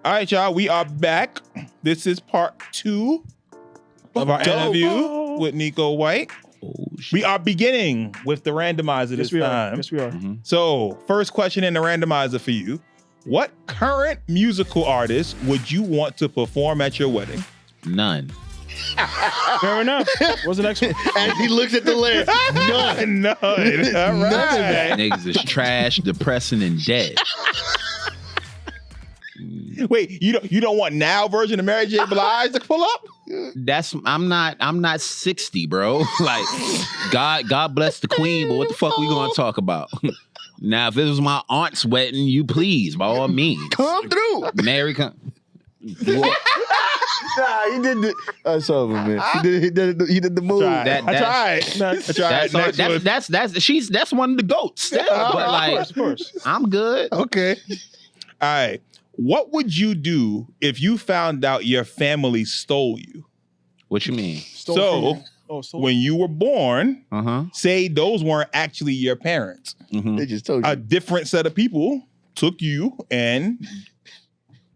All right, y'all, we are back. This is part 2 of our interview with Nico White. We are beginning with the randomizer this time. Yes, we are. So, first question in the randomizer for you. What current musical artist would you want to perform at your wedding? None. Fair enough. What's the next one? As he looks at the list, none. None. All right. Niggas is trash, depressing, and dead. Wait, you don't want now version of Mary J. Blige to pull up? I'm not 60, bro. Like, God bless the queen, but what the fuck we gonna talk about? Now, if it was my aunt's wedding, you please, by all means. Come through. Mary come. Nah, he did the. That's over, man. He did the move. I tried. That's one of the goats. Still, but like, Of course. I'm good. Okay. All right. What would you do if you found out your family stole you? What you mean? When you were born, Uh-huh. say those weren't actually your parents. Mm-hmm. They just told you. A different set of people took you and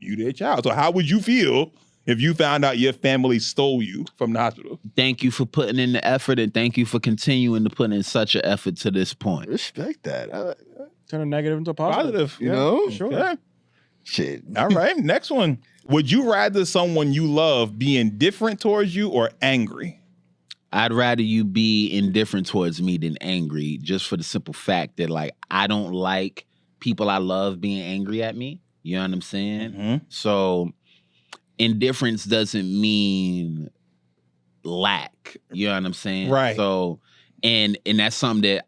you their child. So how would you feel if you found out your family stole you from the hospital? Thank you for putting in the effort, and thank you for continuing to put in such an effort to this point. Respect that. Turn a negative into a positive. Positive. You know? Sure. Yeah. Shit. All right. Next one. Would you rather someone you love be indifferent towards you or angry? I'd rather you be indifferent towards me than angry, just for the simple fact that, like, I don't like people I love being angry at me. You know what I'm saying? Mm-hmm. So indifference doesn't mean lack. You know what I'm saying? Right. So, and that's something that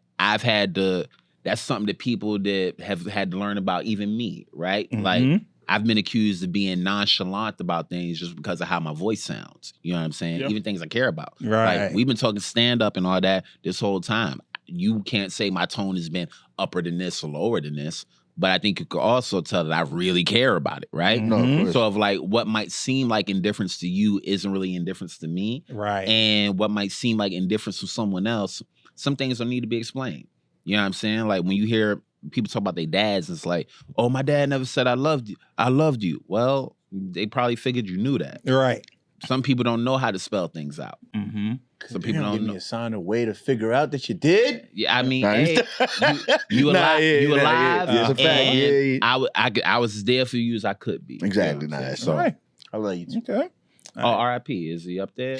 that's something that people that have had to learn about, even me, right? Mhm. Like, I've been accused of being nonchalant about things just because of how my voice sounds. You know what I'm saying? Yep. Even things I care about. Right. Like, we've been talking stand-up and all that this whole time. You can't say my tone has been upper than this or lower than this, but I think you could also tell that I really care about it, right? No, of course. So, like, what might seem like indifference to you isn't really indifference to me. Right. And what might seem like indifference to someone else, some things don't need to be explained. You know what I'm saying? Like, when you hear people talk about their dads, it's like, oh, my dad never said I loved you. I loved you. Well, they probably figured you knew that. Right. Some people don't know how to spell things out. Mm-hmm. Some people don't give know. me a sign, a way to figure out that you did. Yeah, I mean, Nah, hey, you alive? You alive? Yeah, it's a fact. And Yeah. I was as there for you as I could be. Exactly. You know what I'm Nah, saying? so All right. I love you too. Okay. Oh, R.I.P. Is he up there?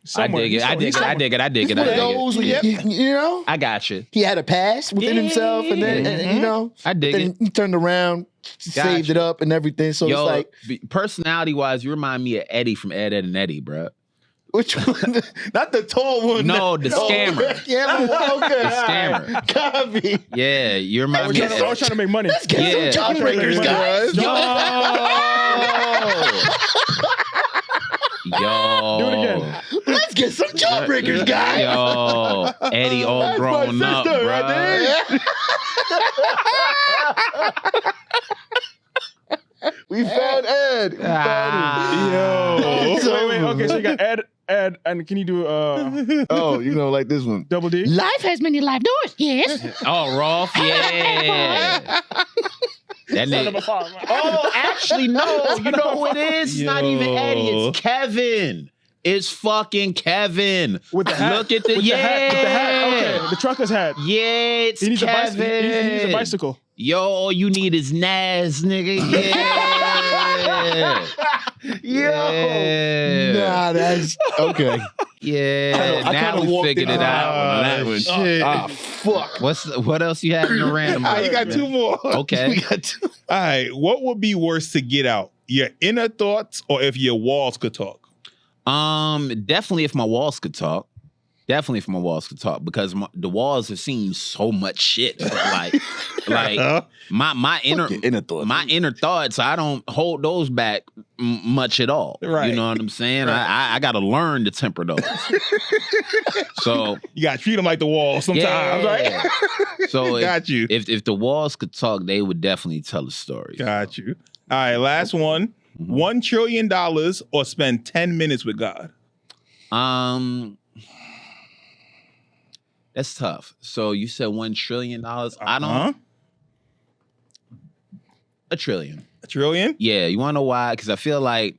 Somewhere. I dig it. I dig it. I dig it. I dig it. One I of dig it. those, you know, I got you. he had a past within himself, and then and, you know, I dig then it. he turned around, saved it up, and everything. So Yo, it's like, personality-wise, you remind me of Eddie from Ed, Ed, and Eddie, bro. which one? Not the tall one. No, the scammer. Scammer. Okay. The scammer. Copy. Yeah, you remind me of I was trying to make money. Let's get Yeah. some jawbreakers, guys. Yo. Do it again. Let's get some jawbreakers, guys. Yo, Eddie all That's grown my up, sister bro. right there. We found Ed. We found him. Yo. Wait. Okay, so you got Ed, and can you do Oh, you know, like this one. double D? Life has many life doors, yes. Oh, Rolf, yeah. That nigga. Oh, actually, no. You know who it is? It's not even Eddie. It's Kevin. It's fucking Kevin. With the hat. Look at the With the hat. Okay, the trucker's hat. Yeah, it's He needs Kevin. he needs a bicycle. Yo, all you need is Naz, nigga. Yeah. Yo. Nah, that's okay. Yeah. I Now kinda we walked figured in- it out on that one. Shit. Ah, fuck. What else you had in the random? You got two more. Okay. We got two. All right. What would be worse to get out? Your inner thoughts or if your walls could talk? Definitely if my walls could talk. Definitely if my walls could talk, because the walls have seen so much shit. Like my inner thoughts. my inner thoughts, I don't hold those back much at all. Right. You know what I'm saying? I got to learn to temper those. So You got to treat them like the wall sometimes, right? So Got you. If the walls could talk, they would definitely tell a story. Got you. All right, last one. $1 trillion or spend 10 minutes with God? That's tough. So you said $1 trillion. I don't. $1 trillion. A trillion? Yeah, you want to know why? Because I feel like,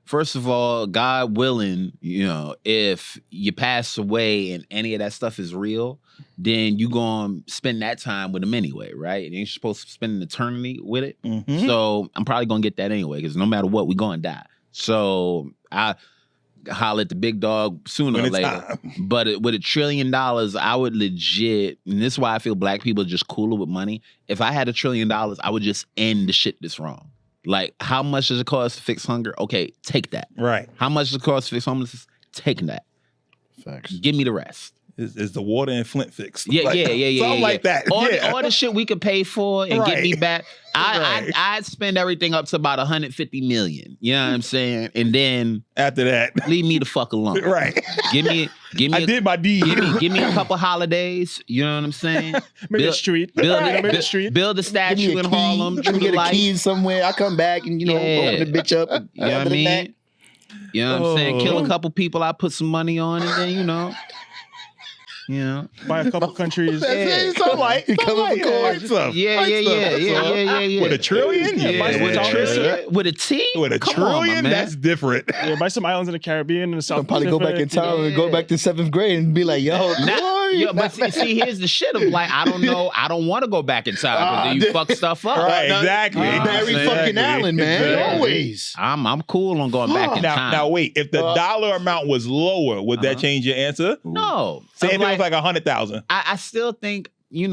first of all, God willing, if you pass away and any of that stuff is real, then you going to spend that time with him anyway, right? And you're supposed to spend an eternity with it. Mm-hmm. So I'm probably going to get that anyway, because no matter what, we're going to die. So I holler at the big dog sooner or later. Time. But with $1 trillion, I would legit, and this is why I feel black people are just cooler with money. If I had $1 trillion, I would just end the shit that's wrong. Like, how much does it cost to fix hunger? Okay, take that. Right. How much does it cost to fix homelessness? Take that. Facts. Give me the rest. Is the water in Flint fixed? Yeah. Something like that. All the shit we could pay for and get me back. I'd spend everything up to about 150 million. You know what I'm saying? And then after that, leave me the fuck alone. Right. Give me. I did my deed. Give me a couple holidays. You know what I'm saying? Maybe a street. Build a statue in Harlem. Let me get a key somewhere. I come back and open the bitch up. You know what I mean? You know what I'm saying? Kill a couple people. I put some money on, and then buy a couple countries. Yeah. With $1 trillion? With a T? With $1 trillion? That's different. Yeah, buy some islands in the Caribbean and the South I'll probably go back in time and go back to 7th grade and be like, yo, but see, here's the shit of like, I don't know, I don't want to go back in time because then you fuck stuff up. Right, exactly. Barry fucking Allen, man. Exactly. Always. I'm cool on going back in time. Now wait, if the dollar amount was lower, would that change your answer? No. Say if it was like 100,000. I still think, and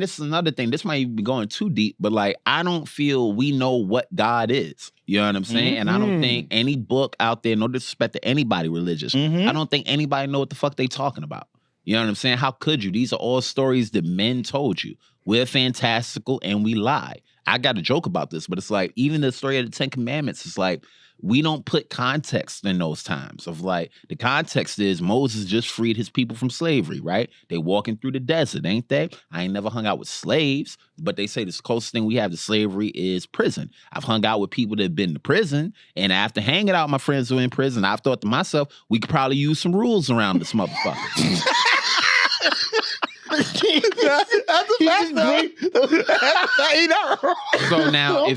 this is another thing, this might be going too deep, but like, I don't feel we know what God is. You know what I'm saying? And I don't think any book out there, no disrespect to anybody religious, I don't think anybody know what the fuck they talking about. You know what I'm saying? How could you? These are all stories that men told you. We're fantastical and we lie. I got a joke about this, but it's like, even the story of the 10 Commandments, it's like, we don't put context in those times of like, the context is Moses just freed his people from slavery, right? They walking through the desert, ain't they? I ain't never hung out with slaves, but they say the closest thing we have to slavery is prison. I've hung out with people that have been to prison, and after hanging out with my friends who are in prison, I've thought to myself, we could probably use some rules around this motherfucker. So now,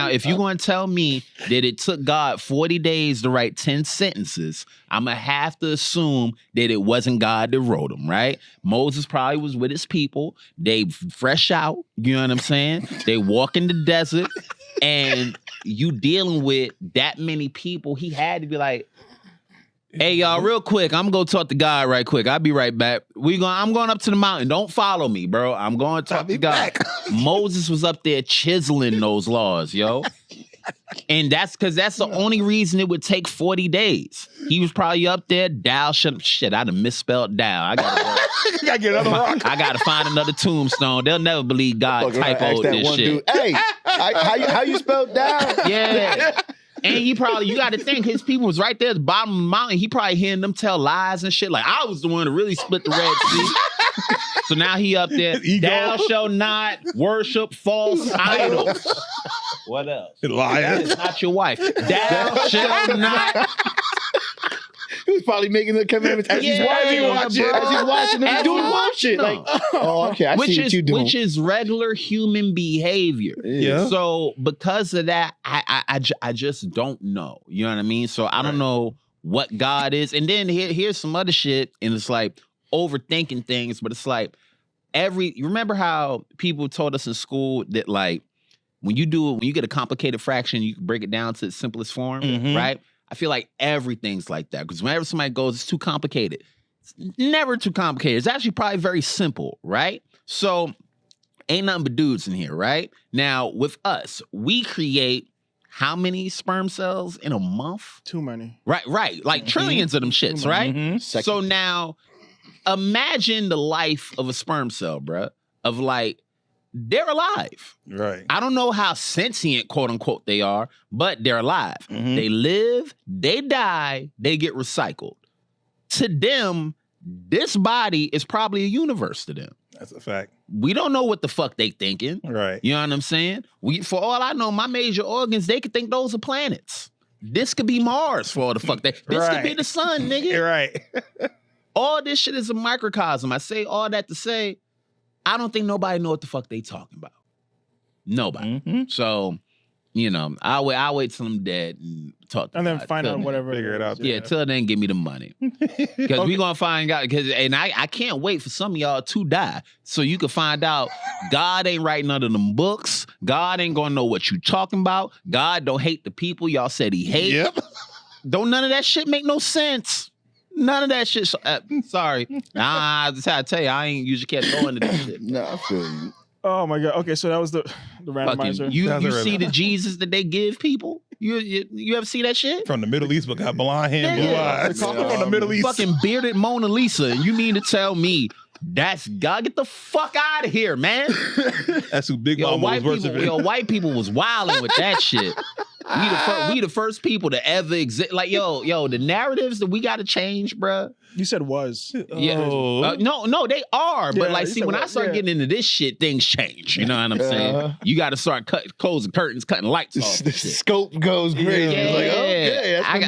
if you're going to tell me that it took God 40 days to write 10 sentences, I'm going to have to assume that it wasn't God that wrote them, right? Moses probably was with his people. They fresh out, you know what I'm saying? They walk in the desert, and you dealing with that many people. He had to be like, hey, y'all, real quick, I'm going to talk to God right quick. I'll be right back. I'm going up to the mountain. Don't follow me, bro. I'm going to talk to God. Moses was up there chiseling those laws, yo. And that's because that's the only reason it would take 40 days. He was probably up there, shit, I'd have misspelled Dow. I gotta get another rock. I gotta find another tombstone. They'll never believe God typoed this shit. Dude. Hey, how you spell Dow? Yeah. And you got to think his people was right there at the bottom of the mountain. He probably hearing them tell lies and shit. Like, I was the one that really split the Red Sea. So now he up there. Thou shalt not worship false idols. What else? Liar. It's not your wife. Thou shalt not. He was probably making the commandments as he's watching them doing bullshit. Like, okay, I see what you doing. Which is regular human behavior. Yeah. So because of that, I just don't know. You know what I mean? So I don't know what God is. And then here's some other shit, and it's like overthinking things, but it's like you remember how people told us in school that like when you get a complicated fraction, you can break it down to its simplest form, right? I feel like everything's like that because whenever somebody goes, it's too complicated. It's never too complicated. It's actually probably very simple, right? So ain't nothing but dudes in here, right? Now, with us, we create how many sperm cells in a month? Too many. Right. Like trillions of them shits, right? So now, imagine the life of a sperm cell, bruh, of like, they're alive. Right. I don't know how sentient, quote unquote, they are, but they're alive. They live, they die, they get recycled. To them, this body is probably a universe to them. That's a fact. We don't know what the fuck they thinking. Right. You know what I'm saying? For all I know, my major organs, they could think those are planets. This could be Mars for all the fuck this could be the sun, nigga. You're right. All this shit is a microcosm. I say all that to say, I don't think nobody know what the fuck they talking about. Nobody. Mm-hmm. So, I'll wait till I'm dead and talk to And then God. find out Till- whatever. Figure it out. Yeah, till then, give me the money. Because we gonna find out. And I can't wait for some of y'all to die so you can find out God ain't writing none of them books. God ain't gonna know what you talking about. God don't hate the people y'all said he hate. Yep. Don't none of that shit make no sense. None of that shit. Sorry. I just had to tell you, I ain't usually can't go into this shit. No, I feel you. Oh my god. Okay, so that was the randomizer. Fucking, you That's a see the randomizer. Jesus that they give people? You ever see that shit? From the Middle East, but got blonde hair and blue Yeah. eyes. From the Middle East. Fucking bearded Mona Lisa, and you mean to tell me that's God? Get the fuck out of here, man. That's who Big Mama was worshiping. White people was wilding with that shit. We the first people to ever exist. Like, the narratives that we got to change, bruh. You said was. Yeah. Oh. No, they are. But Yeah, like, you see, said when I what? start Yeah. getting into this shit, things change. You know what I'm saying? You got to start closing curtains, cutting lights off. The and shit. scope goes crazy. Yeah, It's like, okay, that's from the-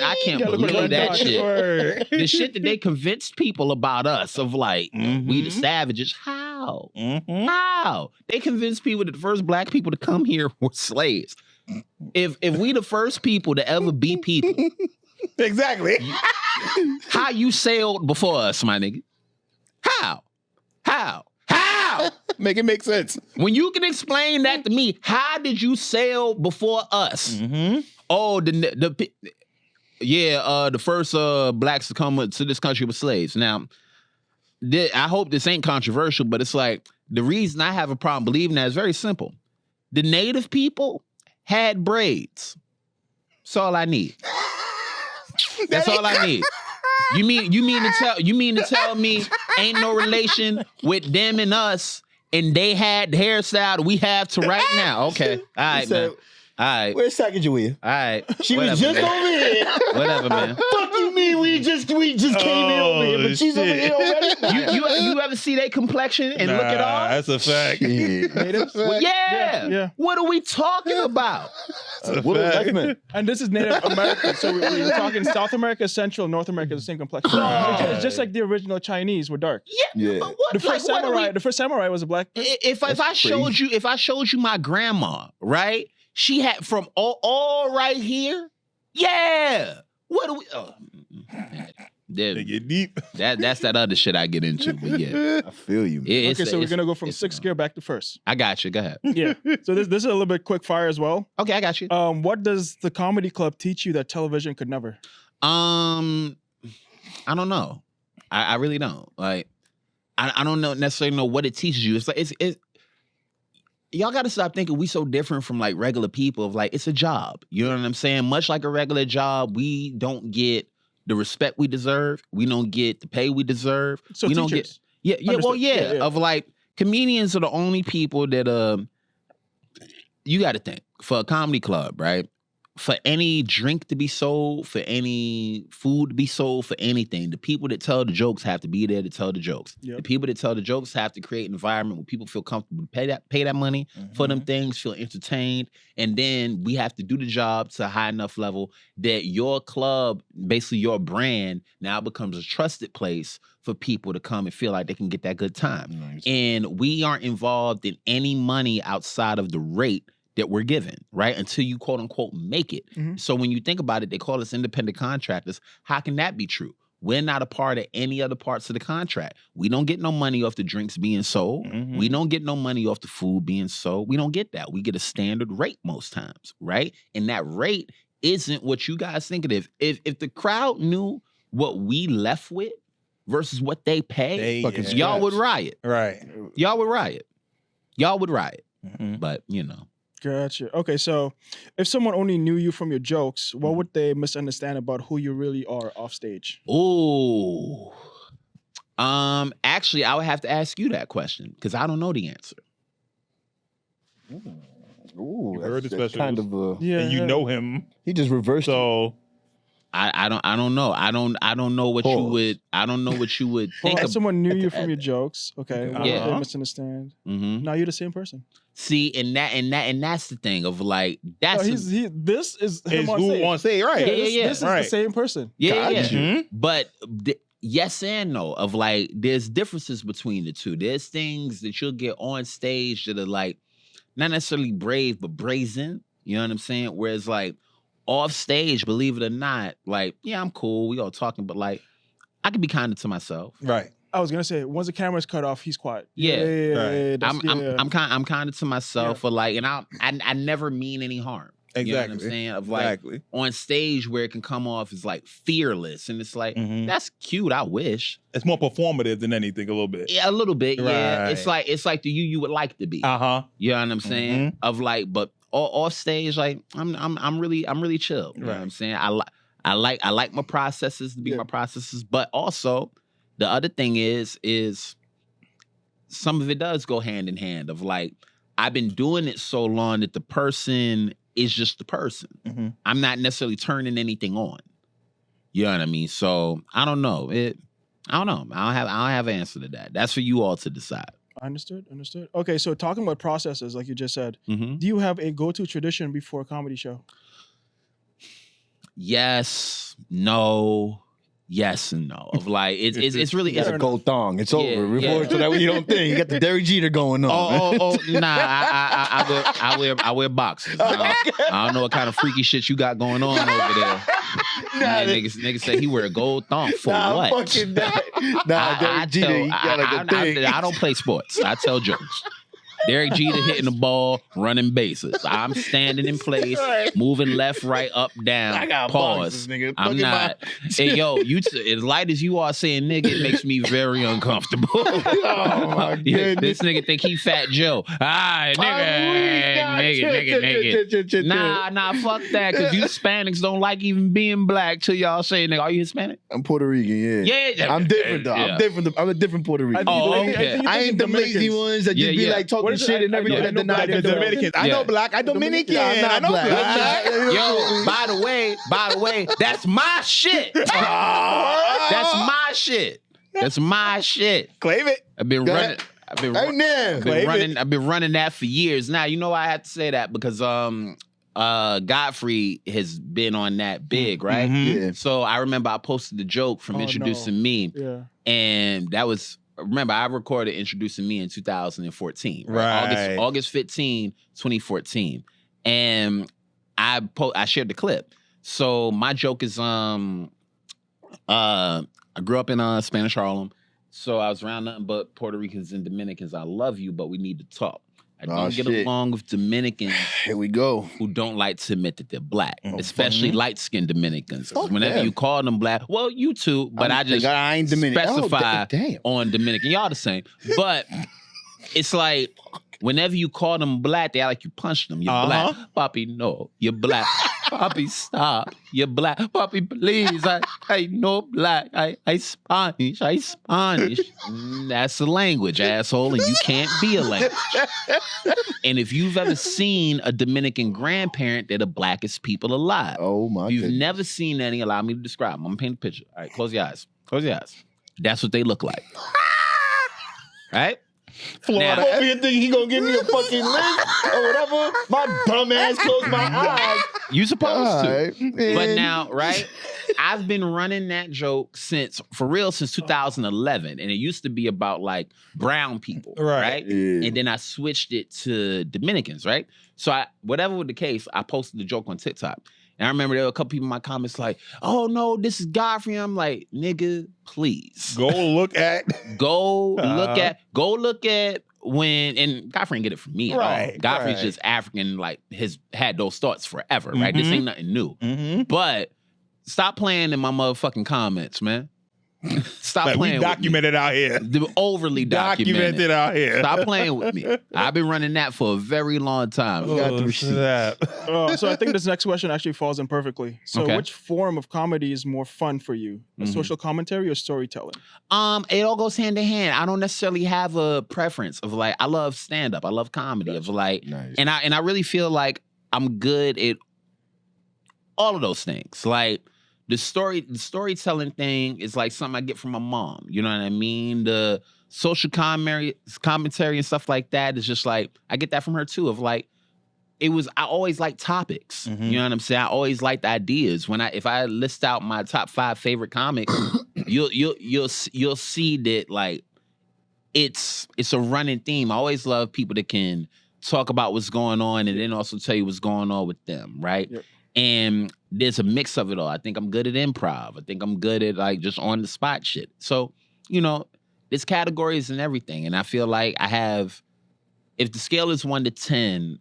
I can't gotta look believe at that that shit. Word. The shit that they convinced people about us of like we the Mhm. savages. How? Mhm. How? They convinced people that the first black people to come here were slaves. If we the first people to ever be people, Exactly. how you sailed before us, my nigga? How? Make it make sense. When you can explain that to me, how did you sail before us? Mm-hmm. Oh, the first blacks to come to this country were slaves. Now, I hope this ain't controversial, but it's like the reason I have a problem believing that is very simple. The native people had braids. That's all I need. That's all I need. You mean to tell me ain't no relation with them and us, and they had the hairstyle we have to right now? Okay, all right, said- man. All right, Where's Sacagawea? all right. She was Whatever, just man. over here. Whatever, man. Fuck you mean we just came in over here, but she's over shit. here already? You ever see their complexion and look at all? That's a fact. Shit. Natives? Well, yeah. Yeah. What are we talking about? What does that mean? And this is Native American. So we're talking South America, Central, North America, the same complexion. Right. It's just like the original Chinese were dark. Yeah. Yeah. But what? The first like, what are we- samurai, the first samurai was a black. If I showed you my grandma, right? She had from all right here. Yeah. What do we? Oh, They get deep. that's that other shit I get into. But yeah, I feel you. It's- Okay, so we're it's- gonna go from it's- sixth gear back to first. I got you. Go ahead. Yeah. So this is a little bit quick fire as well. Okay, I got you. What does the comedy club teach you that television could never? I don't know. I really don't. Like, I don't necessarily know what it teaches you. It's like it's y'all got to stop thinking we so different from like regular people. Of like, it's a job. You know what I'm saying? Much like a regular job, we don't get the respect we deserve. We don't get the pay we deserve. So we teachers. don't get yeah. Well, Understood. yeah, Yeah. Of like comedians are the only people that you got to think for a comedy club, right? For any drink to be sold, for any food to be sold, for anything, the people that tell the jokes have to be there to tell the jokes. Yep. The people that tell the jokes have to create an environment where people feel comfortable to pay that money for them things, feel entertained, and then we have to do the job to a high enough level that your club, basically your brand, now becomes a trusted place for people to come and feel like they can get that good time. Nice. And we aren't involved in any money outside of the rate that we're given, right? Until you quote unquote make it. Mhm. So when you think about it, they call us independent contractors. How can that be true? We're not a part of any other parts of the contract. We don't get no money off the drinks being sold. Mhm. We don't get no money off the food being sold. We don't get that. We get a standard rate most times, right? And that rate isn't what you guys think it is. If the crowd knew what we left with versus what they pay, Fucking y'all would riot. Right. Y'all would riot. Y'all would riot. Mhm. But, you know. Gotcha. Okay, so if someone only knew you from your jokes, what would they misunderstand about who you really are off stage? Ooh. Actually, I would have to ask you that question because I don't know the answer. Ooh, You heard the that's kind of Yeah, And you yeah. know him. he just reversed it. So I don't know. I don't know what you Pause. would Well, think if of. someone knew you from your jokes, okay, what would Yeah. they misunderstand? Mhm. Now you're the same person. See, and that's the thing of like that's No, this is him is on who stage. on stage, right? Yeah, This, yeah, this is the right. same person. yeah. Mhm. But yes and no of like there's differences between the two. There's things that you'll get on stage that are like not necessarily brave, but brazen. You know what I'm saying? Whereas like off stage, believe it or not, like, yeah, I'm cool. We all talking, but like, I can be kinder to myself. Right. I was gonna say, once the camera's cut off, he's quiet. Yeah. That's- I'm kinder to myself for like, and I never mean any harm. Exactly. You know what I'm saying? Of like on stage where it can come off as like fearless, and it's like that's cute. I wish it's more performative than anything. A little bit. Yeah, a little bit. Yeah, Right. it's like the you would like to be. You know what I'm saying? Of like, but off stage, like I'm really chill. You know what I'm saying? I like my processes to be my processes, but also the other thing is some of it does go hand in hand. Of like, I've been doing it so long that the person is just the person. I'm not necessarily turning anything on. You know what I mean? So I don't know. I don't know. I don't have an answer to that. That's for you all to decide. Understood. Okay, so talking about processes, like you just said, do you have a go-to tradition before a comedy show? Yes, no, yes, and no. Of like, it's really It's a gold thong. It's over. Report to that when you don't think. You got the Derek Jeter going on. Nah. I wear boxers. I don't know what kind of freaky shit you got going on over there. Niggas say he wear a gold thong for what? Fucking Derek Jeter, he got like a thing. I don't play sports. I tell jokes. Derek Jeter hitting the ball, running bases. I'm standing in place, moving left, right, up, down. I got pause. boxes, nigga. I'm not. Hey, yo, as light as you are saying nigga, it makes me very uncomfortable. Oh my goodness. This nigga think he Fat Joe. Nigga. Nah, fuck that. Cause you Hispanics don't like even being black till y'all say, nigga, are you Hispanic? I'm Puerto Rican, Yeah. I'm different though. I'm a different Puerto Rican. I ain't the lazy ones that just be like talking shit and everything that deny the Dominicans. I know black. I Dominican. I know black. Yo, by the way, that's my shit. That's my shit. That's my shit. Claim it. I've been running that for years. Now, you know why I have to say that? Because Godfrey has been on that big, right? Yeah. So I remember I posted the joke from Introducing Me. Yeah. And that was, remember, I recorded Introducing Me in 2014. Right. August 15, 2014. And I shared the clip. So my joke is I grew up in Spanish Harlem. So I was around nothing but Puerto Ricans and Dominicans. I love you, but we need to talk. I don't get along with Dominicans. Here we go. Who don't like to admit that they're black, especially light-skinned Dominicans. Whenever you call them black, well, you too, but I just ain't Dominican. specify on Dominican. Y'all the same. But it's like, whenever you call them black, they act like you punched them. You're black. Papi, no. You're black. Papi, stop. You're black. Papi, please. I know black. I Spanish. That's a language, asshole, and you can't be a language. And if you've ever seen a Dominican grandparent, they're the blackest people alive. Oh, my God. If you've never seen any, allow me to describe them. I'm going to paint a picture. All right, close your eyes. Close your eyes. That's what they look like. Right? Florida. Over here thinking he gonna give me a fucking list or whatever. My dumb ass closed my eyes. You supposed to. But now, right? I've been running that joke since 2011. And it used to be about like brown people. Right? Yeah. And then I switched it to Dominicans, right? So whatever was the case, I posted the joke on TikTok. And I remember there were a couple people in my comments like, oh no, this is Godfrey. I'm like, nigga, please. Go look at when, and Godfrey didn't get it from me at all. Godfrey's just African, like has had those thoughts forever, right? This ain't nothing new. But stop playing in my motherfucking comments, man. Stop like playing we documented with me. out here. Overly documented out here. Stop playing with me. I've been running that for a very long time. So I think this next question actually falls in perfectly. So which form of comedy is more fun for you? A social commentary or storytelling? It all goes hand in hand. I don't necessarily have a preference of like, I love stand-up. I love comedy. Of like, and I really feel like I'm good at all of those things. Like, the storytelling thing is like something I get from my mom. You know what I mean? The social commentary and stuff like that is just like, I get that from her too. Of like, I always like topics. You know what I'm saying? I always liked ideas. If I list out my top 5 favorite comics, you'll see that like it's a running theme. I always love people that can talk about what's going on, and then also tell you what's going on with them, right? Yep. And there's a mix of it all. I think I'm good at improv. I think I'm good at like just on the spot shit. So, there's categories and everything. And I feel like I have, if the scale is 1 to 10,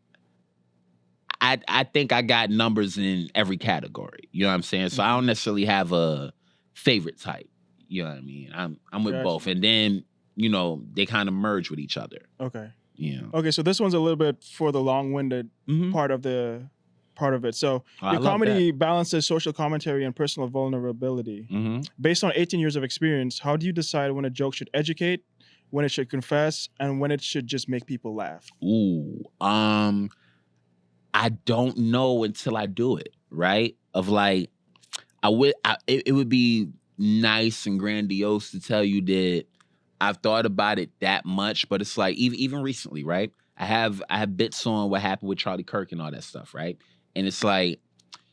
I think I got numbers in every category. You know what I'm saying? So I don't necessarily have a favorite type. You know what I mean? I'm with both. And then, they kind of merge with each other. Okay. Yeah. Okay, so this one's a little bit for the long-winded part of it. So your comedy balances social commentary and personal vulnerability. Based on 18 years of experience, how do you decide when a joke should educate, when it should confess, and when it should just make people laugh? Ooh, I don't know until I do it, right? Of like, it would be nice and grandiose to tell you that I've thought about it that much, but it's like even recently, right? I have bits on what happened with Charlie Kirk and all that stuff, right? And it's like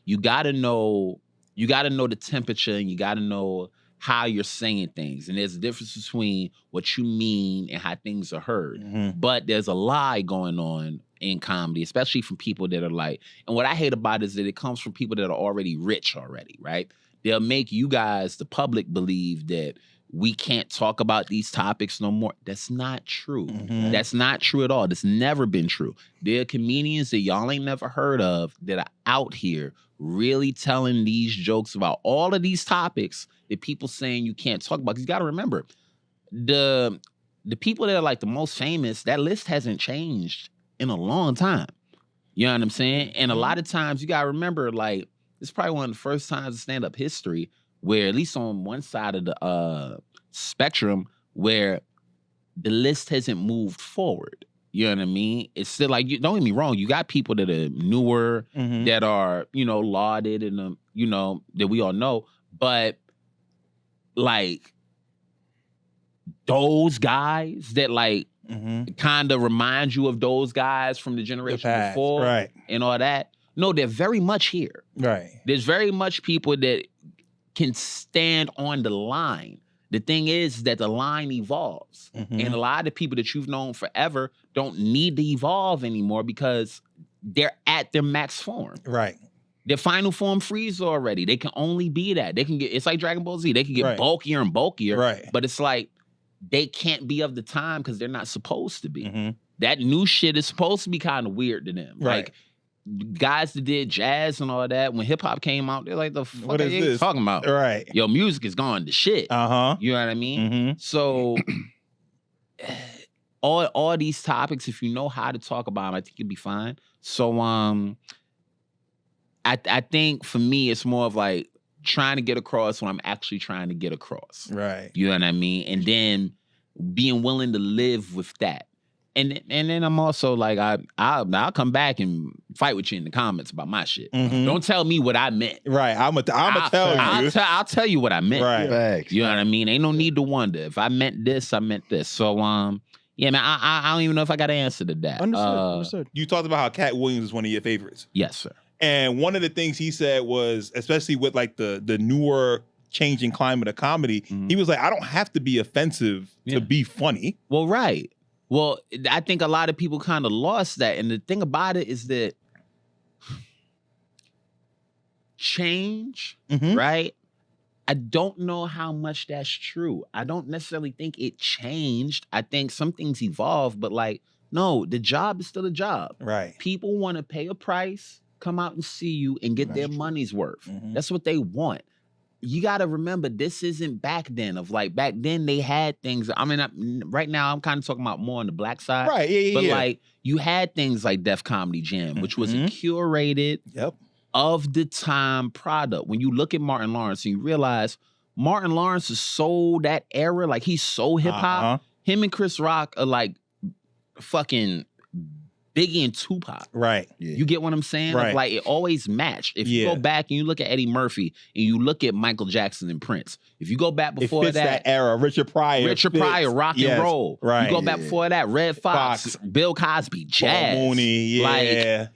you gotta know the temperature, and you gotta know how you're saying things. And there's a difference between what you mean and how things are heard. But there's a lie going on in comedy, especially from people that are like, and what I hate about it is that it comes from people that are already rich already, right? They'll make you guys, the public, believe that we can't talk about these topics no more. That's not true. That's not true at all. That's never been true. There are comedians that y'all ain't never heard of that are out here really telling these jokes about all of these topics that people saying you can't talk about. 'Cause you got to remember, the people that are like the most famous, that list hasn't changed in a long time. You know what I'm saying? And a lot of times you got to remember, like, it's probably one of the first times in stand-up history where, at least on one side of the spectrum, where the list hasn't moved forward. You know what I mean? It's still like, don't get me wrong, you got people that are newer, that are, lauded and, that we all know. But, like, those guys that, like, kind of remind you of those guys from the generation before, right, and all that. No, they're very much here. Right. There's very much people that can stand on the line. The thing is that the line evolves. And a lot of the people that you've known forever don't need to evolve anymore because they're at their max form. Right. Their final form freeze already. They can only be that. They can get, it's like Dragon Ball Z. They can get bulkier and bulkier. Right. But it's like, they can't be of the time because they're not supposed to be. That new shit is supposed to be kind of weird to them. Right. Like, guys that did jazz and all that, when hip hop came out, they're like, the fuck what are is you this talking about? Right. Yo, music is gone to shit. You know what I mean? So all these topics, if you know how to talk about them, I think you'll be fine. So I think for me, it's more of like trying to get across what I'm actually trying to get across. Right. You know what I mean? And then being willing to live with that. And then I'm also like, I'll come back and fight with you in the comments about my shit. Don't tell me what I meant. Right. I'm gonna tell you. I'll tell you what I meant. Right. Facts. You know what I mean? Ain't no need to wonder. If I meant this, I meant this. So yeah, man, I don't even know if I got an answer to that. Understood. You talked about how Cat Williams is one of your favorites. Yes, sir. And one of the things he said was, especially with like the newer changing climate of comedy, he was like, I don't have to be offensive to be funny. Well, right. Well, I think a lot of people kind of lost that. And the thing about it is that change, right? I don't know how much that's true. I don't necessarily think it changed. I think some things evolved, but like, no, the job is still a job. Right. People want to pay a price, come out and see you and get their money's worth. That's what they want. You got to remember, this isn't back then. Of like, back then they had things. I mean, right now I'm kind of talking about more on the black side. Right, yeah. But like, you had things like Def Comedy Jam, which was a curated of the time product. When you look at Martin Lawrence and you realize Martin Lawrence is so that era, like he's so hip hop. Him and Chris Rock are like fucking Biggie and Tupac. Right. Yeah. You get what I'm saying? Right. Like it always matched. If you go back and you look at Eddie Murphy and you look at Michael Jackson and Prince, if you go back before it fits that era, Richard Pryor, rock and roll. Right. You go back before that, Red Fox, Bill Cosby, jazz. Paul Mooney,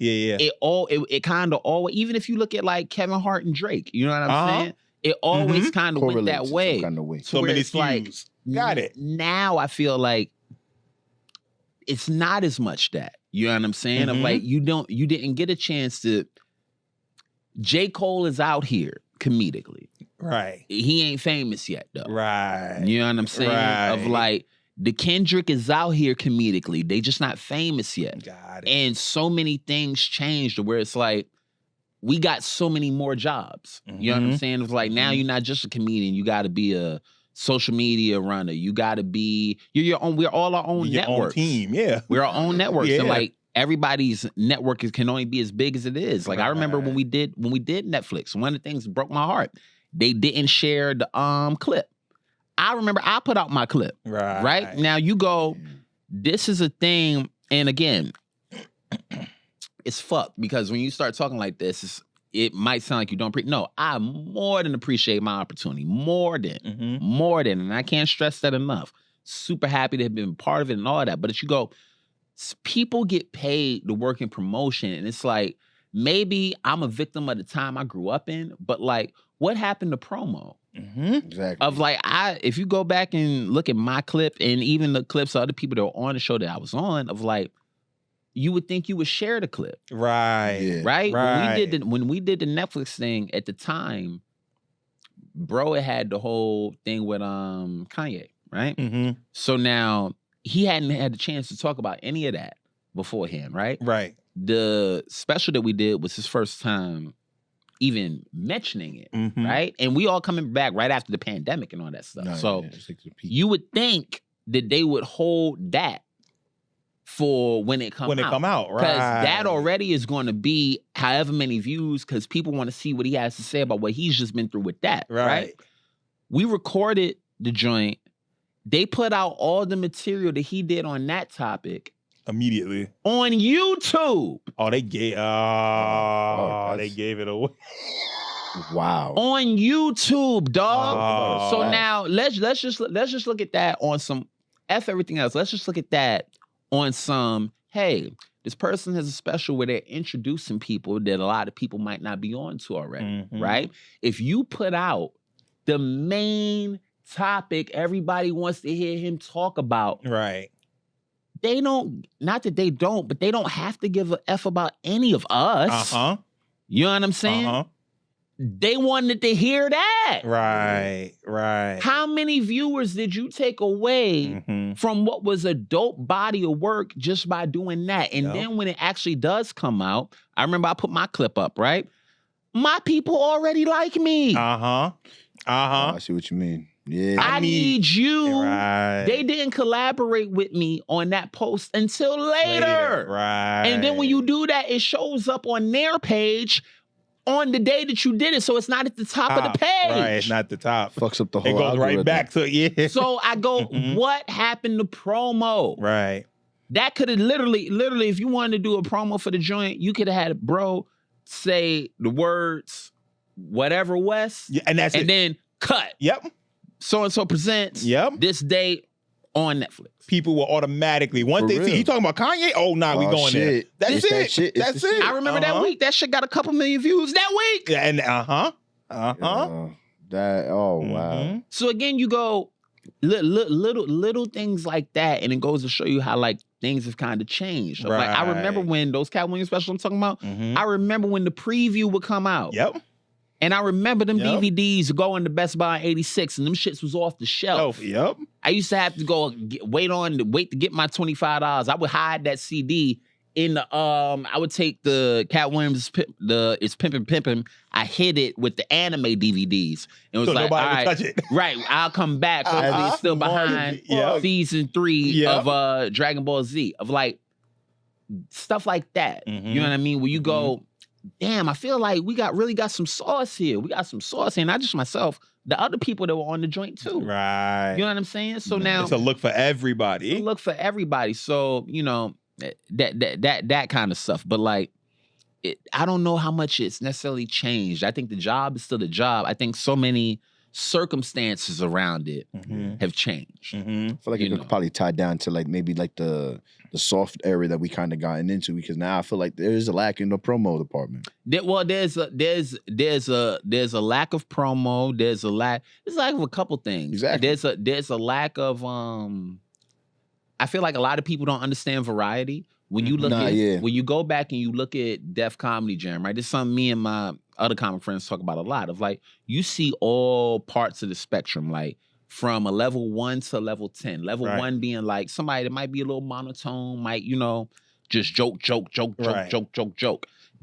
It kind of always, even if you look at like Kevin Hart and Drake, you know what I'm saying? It always kind of went that way. Kind of way. So many SKUs. Like, got it. Now I feel like it's not as much that. You know what I'm saying? Of like, you didn't get a chance to. J. Cole is out here comedically. Right. He ain't famous yet, though. Right. You know what I'm saying? Right. Of like, the Kendrick is out here comedically. They just not famous yet. Got it. And so many things changed to where it's like, we got so many more jobs. You know what I'm saying? It's like, now you're not just a comedian. You got to be a social media runner. You got to be, you're your own, we're all our own your networks. Own team, yeah. We're our own networks. Yeah. And like, everybody's network can only be as big as it is. Like, I remember when we did Netflix, one of the things that broke my heart, they didn't share the clip. I remember I put out my clip. Right? Now you go, this is a thing, and again, it's fucked because when you start talking like this, it might sound like you don't no, I more than appreciate my opportunity. More than, and I can't stress that enough. Super happy to have been part of it and all that. But if you go, people get paid to work in promotion, and it's like, maybe I'm a victim of the time I grew up in, but like, what happened to promo? Exactly. Of like, if you go back and look at my clip and even the clips of other people that were on the show that I was on, of like, you would think you would share the clip. Right. Yeah. Right? When we did the Netflix thing at the time, bro, it had the whole thing with Kanye, right? So now he hadn't had the chance to talk about any of that beforehand, right? Right. The special that we did was his first time even mentioning it, right? And we all coming back right after the pandemic and all that stuff. So you would think that they would hold that for when it come out, right? Because that already is going to be however many views, because people want to see what he has to say about what he's just been through with that, right? We recorded the joint. They put out all the material that he did on that topic immediately on YouTube. Oh, they gave they gave it away. Wow. On YouTube, dog. So now let's just look at that on some F everything else. Let's just look at that on some, hey, this person has a special where they're introducing people that a lot of people might not be on to already, right? If you put out the main topic everybody wants to hear him talk about, right? They don't, not that they don't, but they don't have to give a F about any of us. You know what I'm saying? They wanted to hear that. Right. How many viewers did you take away from what was a dope body of work just by doing that? And then when it actually does come out, I remember I put my clip up, right? My people already like me. Oh, I see what you mean. Yeah. I need you. Right. They didn't collaborate with me on that post until later. Right. And then when you do that, it shows up on their page on the day that you did it. So it's not at the top of the page. Right, it's not the top. Fucks up the whole It goes algorithm. right back to, yeah. So I go, what happened to promo? Right. That could have literally, if you wanted to do a promo for the joint, you could have had bro say the words, whatever West. Yeah, and that's it. And then cut. Yep. So-and-so presents this date on Netflix. People will automatically, once they see, you talking about Kanye? Oh, nah, we going there. That's it. That's it. I remember that week. That shit got a couple million views that week. Yeah, and wow. So again, you go, little things like that, and it goes to show you how like things have kind of changed. Like I remember when those Cat Williams specials I'm talking about, I remember when the preview would come out. Yep. And I remember them DVDs going to Best Buy in 86, and them shits was off the shelf. Yep. I used to have to go wait to get my $25. I would hide that CD in the I would take the Cat Williams It's Pimpin'. I hid it with the anime DVDs. And it was so like, nobody all right, touch it. Right, I'll come back. Hopefully it's still behind season 3 of Dragon Ball Z. Of like stuff like that. You know what I mean? Where you go, damn, I feel like we really got some sauce here. We got some sauce here. Not just myself, the other people that were on the joint too. Right. You know what I'm saying? So now it's a look for everybody. It's a look for everybody. So, you know, that kind of stuff. But like, I don't know how much it's necessarily changed. I think the job is still the job. I think so many circumstances around it have changed. I feel like it could probably tie down to like maybe like the soft area that we kind of gotten into, because now I feel like there is a lack in the promo department. There's a lack of promo. There's a lack of a couple things. Exactly. There's a lack of I feel like a lot of people don't understand variety. when you look when you go back and you look at Def Comedy Jam, right? This is something me and my other comic friends talk about a lot of like, you see all parts of the spectrum, like from a level 1 to level 10. Level 1 being like somebody that might be a little monotone, might, just joke.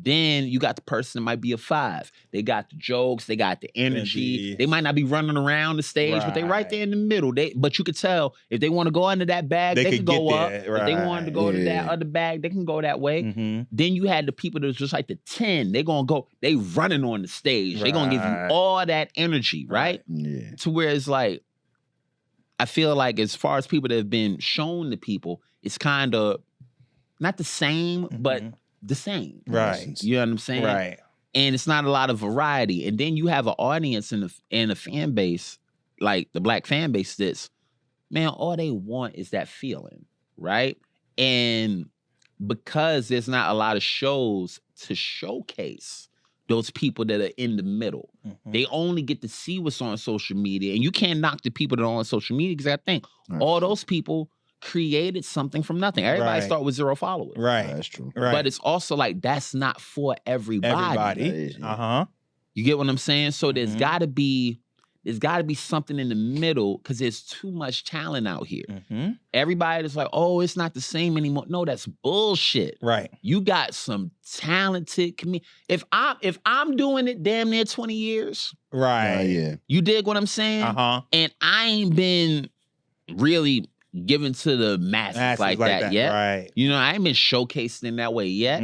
Then you got the person that might be a 5. They got the jokes, they got the energy. They might not be running around the stage, but they right there in the middle. But you could tell if they want to go under that bag, they can go up. If they wanted to go to that other bag, they can go that way. Then you had the people that was just like the 10. They gonna go, they running on the stage. They gonna give you all that energy, right? Yeah. To where it's like, I feel like as far as people that have been shown to people, it's kind of not the same, but the same. Right. You know what I'm saying? Right. And it's not a lot of variety. And then you have an audience and a fan base, like the black fan base that's, man, all they want is that feeling, right? And because there's not a lot of shows to showcase those people that are in the middle, they only get to see what's on social media. And you can't knock the people that are on social media because I think all those people created something from nothing. Everybody start with 0 followers. Right. That's true. Right. But it's also like, that's not for everybody. You get what I'm saying? So there's gotta be something in the middle because there's too much talent out here. Everybody is like, oh, it's not the same anymore. No, that's bullshit. Right. You got some talented If I'm doing it damn near 20 years. Right. Yeah. You dig what I'm saying? And I ain't been really given to the masses like that yet. Right. I ain't been showcased in that way yet.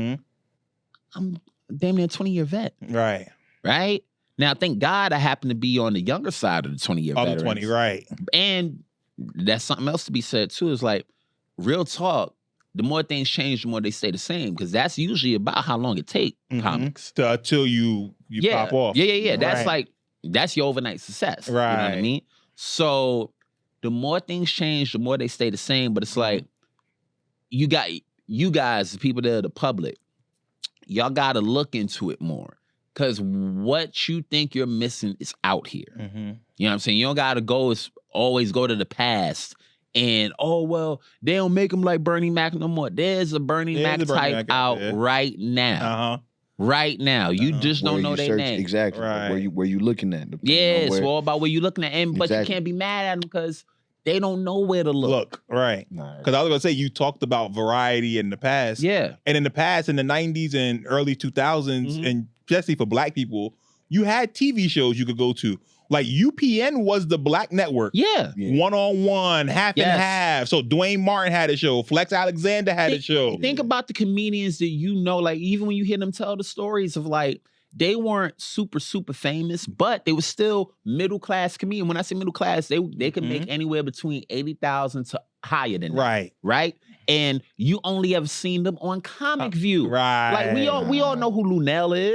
I'm damn near 20-year vet. Right. Right? Now, thank God I happen to be on the younger side of the 20-year veterans. 20, right. And that's something else to be said, too, is like, real talk, the more things change, the more they stay the same, because that's usually about how long it takes comics. Until you pop off. Yeah. That's like, that's your overnight success. Right. You know what I mean? So the more things change, the more they stay the same. But it's like, you guys, the people that are the public, y'all got to look into it more. Because what you think you're missing is out here. You know what I'm saying? You don't got to always go to the past and, oh, well, they don't make them like Bernie Mac no more. There's a Bernie Mac type out right now. Right now. You just don't know their name. Exactly. Right. Where you looking at. It's all about where you looking at. But you can't be mad at them because they don't know where to look. Right. Because I was going to say, you talked about variety in the past. Yeah. And in the past, in the 90s and early 2000s, and especially for black people, you had TV shows you could go to. Like UPN was the black network. Yeah. 1-on-1, half and half. So Dwayne Martin had a show. Flex Alexander had a show. Think about the comedians that like even when you hear them tell the stories of like, they weren't super, super famous, but they were still middle-class comedian. When I say middle class, they could make anywhere between 80,000 to higher than that. Right? And you only ever seen them on Comic View. Right. Like we all know who Lunel is.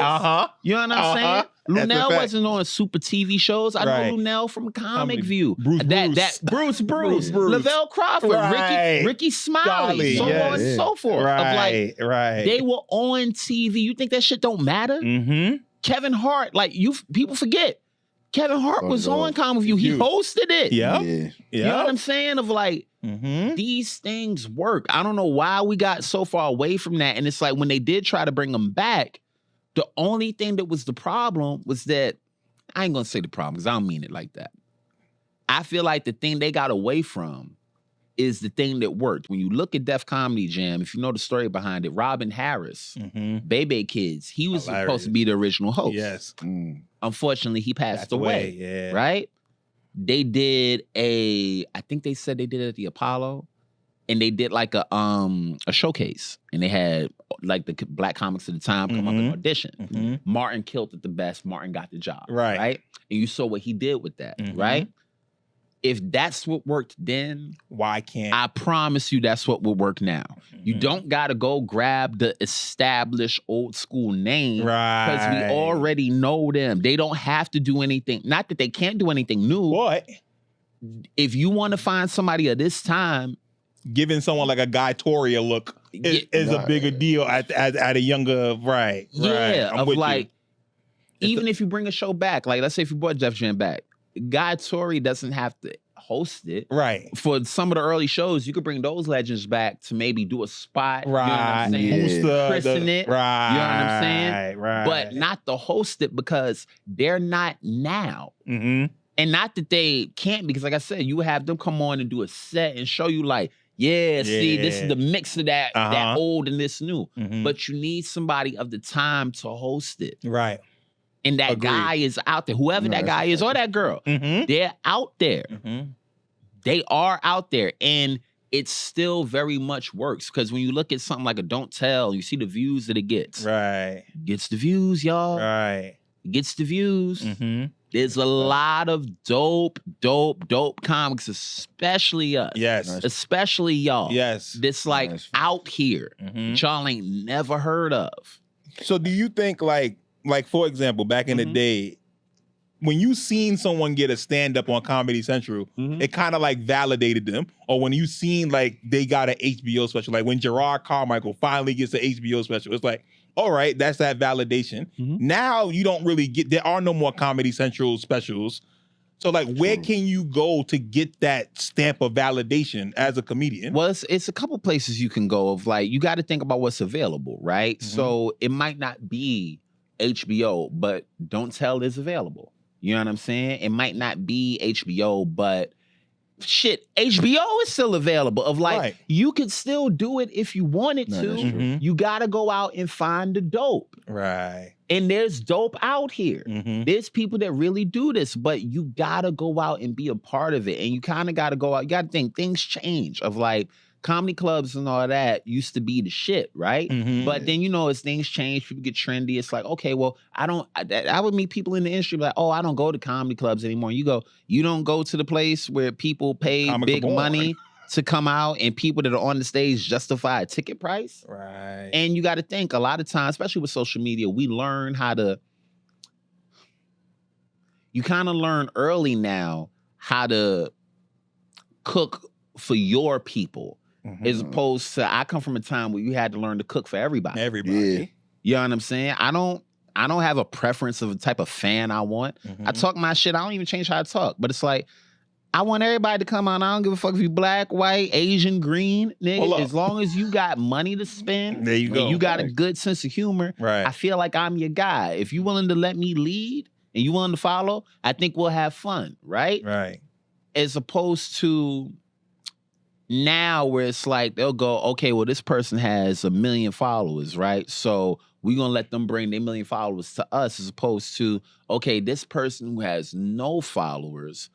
You know what I'm saying? Lunel wasn't on super TV shows. I know Lunel from Comic View. Bruce. Lavelle Crawford, Ricky Smiley, so on and so forth. Right. They were on TV. You think that shit don't matter? Kevin Hart, like people forget. Kevin Hart was on Comic View. He hosted it. You know what I'm saying? Of like, these things work. I don't know why we got so far away from that. And it's like when they did try to bring them back, the only thing that was the problem was that, I ain't gonna say the problem because I don't mean it like that. I feel like the thing they got away from is the thing that worked. When you look at Def Comedy Jam, if you know the story behind it, Robin Harris, Bebe Kids, he was supposed to be the original host. Yes. Unfortunately, he passed away. Right? They did I think they said they did it at the Apollo, and they did like a showcase, and they had like the black comics at the time come up and audition. Martin killed it the best. Martin got the job. Right? And you saw what he did with that. Right? If that's what worked then, why can't I promise you that's what will work now. You don't gotta go grab the established old school name. Because we already know them. They don't have to do anything. Not that they can't do anything new. But if you want to find somebody at this time, giving someone like a Guy Torry a look is a bigger deal at a younger Yeah. I'm of with like, you. Even if you bring a show back, like let's say if you brought Def Jam back, Guy Torry doesn't have to host it. Right. For some of the early shows, you could bring those legends back to maybe do a spot. Right. You know what I'm saying? Yeah. Christen it. Right. You know what I'm saying? Right. But not to host it because they're not now. Mm-hmm. And not that they can't, because like I said, you have them come on and do a set and show you like, see, this is the mix of that old and this new. Mm-hmm. But you need somebody of the time to host it. Right. And that guy is out there. Whoever that guy is or that girl, they're out there. Mm-hmm. They are out there. And it still very much works. Because when you look at something like a Don't Tell, you see the views that it gets. Right. Gets the views, y'all. Right. It gets the views. Mm-hmm. There's a lot of dope comics, especially us. Yes. Especially y'all. Yes. This like out here. Mm-hmm. Y'all ain't never heard of. So do you think like for example, back in the day, when you seen someone get a stand-up on Comedy Central, it kind of like validated them. Or when you seen like they got an HBO special, like when Gerard Carmichael finally gets an HBO special, it's like, all right, that's that validation. Now you don't really there are no more Comedy Central specials. So like, where can you go to get that stamp of validation as a comedian? Well, it's a couple places you can go of like, you got to think about what's available, right? So it might not be HBO, but Don't Tell is available. You know what I'm saying? It might not be HBO, but shit, HBO is still available. Of like, you could still do it if you wanted to. You got to go out and find the dope. Right. And there's dope out here. There's people that really do this, but you got to go out and be a part of it. And you kind of got to go out. You got to think things change of like, comedy clubs and all that used to be the shit, right? But then, you know, as things change, people get trendy. It's like, okay, well, I would meet people in the industry like, oh, I don't go to comedy clubs anymore. You don't go to the place where people pay big money to come out and people that are on the stage justify a ticket price. Right. And you got to think a lot of times, especially with social media, we learn you kind of learn early now how to cook for your people. As opposed to, I come from a time where you had to learn to cook for everybody. Yeah. You know what I'm saying? I don't have a preference of a type of fan I want. I talk my shit. I don't even change how I talk. But it's like, I want everybody to come on. I don't give a fuck if you black, white, Asian, green, nigga. Well, as long as you got money to spend, there you go. And you got a good sense of humor. Right. I feel like I'm your guy. If you willing to let me lead and you willing to follow, I think we'll have fun, right? Right. As opposed to now where it's like they'll go, okay, well, this person has 1 million followers, right? So we're going to let them bring their 1 million followers to us, as opposed to, okay, this person who has no followers,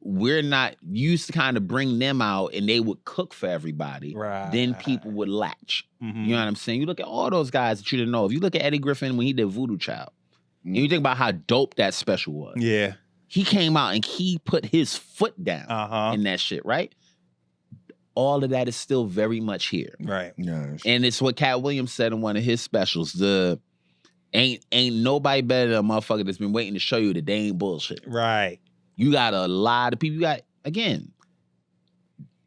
we're not used to kind of bring them out and they would cook for everybody. Right. Then people would latch. You know what I'm saying? You look at all those guys that you didn't know. If you look at Eddie Griffin when he did Voodoo Child, and you think about how dope that special was. Yeah. He came out and he put his foot down in that shit, right? All of that is still very much here. Right. Yes. And it's what Cat Williams said in one of his specials. The ain't nobody better than a motherfucker that's been waiting to show you that they ain't bullshit. Right. You got a lot of people. You got, again,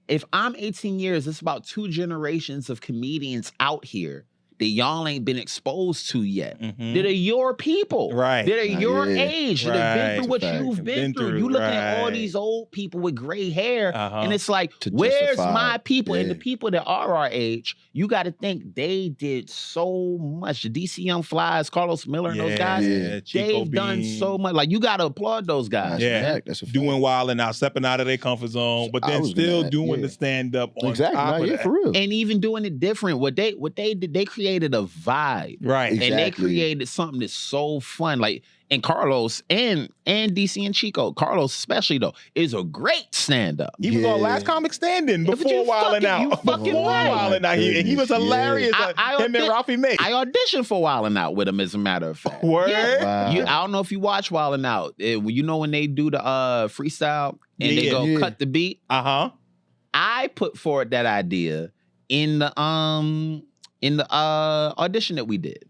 if I'm 18 years, it's about 2 generations of comedians out here that y'all ain't been exposed to yet. That are your people. Right. That are your age. That have been through what you've been through. You looking at all these old people with gray hair, and it's like, where's my people? And the people that are our age, you got to think they did so much. The DC Young Flies, Carlos Miller, and those guys, they've done so much. Like, you got to applaud those guys. Yeah. That's a doing wild and out, stepping out of their comfort zone, but then still doing the stand-up on top of that. For real. And even doing it different. What they did, they created a vibe. Right. And they created something that's so fun. Like, and Carlos and DC and Chico, Carlos especially though, is a great stand-up. He was on Last Comic Standing before Wildin' Out. You fucking Wildin' Out. And he was hilarious. Him and Ralphie May. I auditioned for Wildin' Out with him, as a matter of fact. Word? Yeah. Wow. I don't know if you watch Wildin' Out. You know when they do the freestyle and they go cut the beat? I put forward that idea in the audition that we did.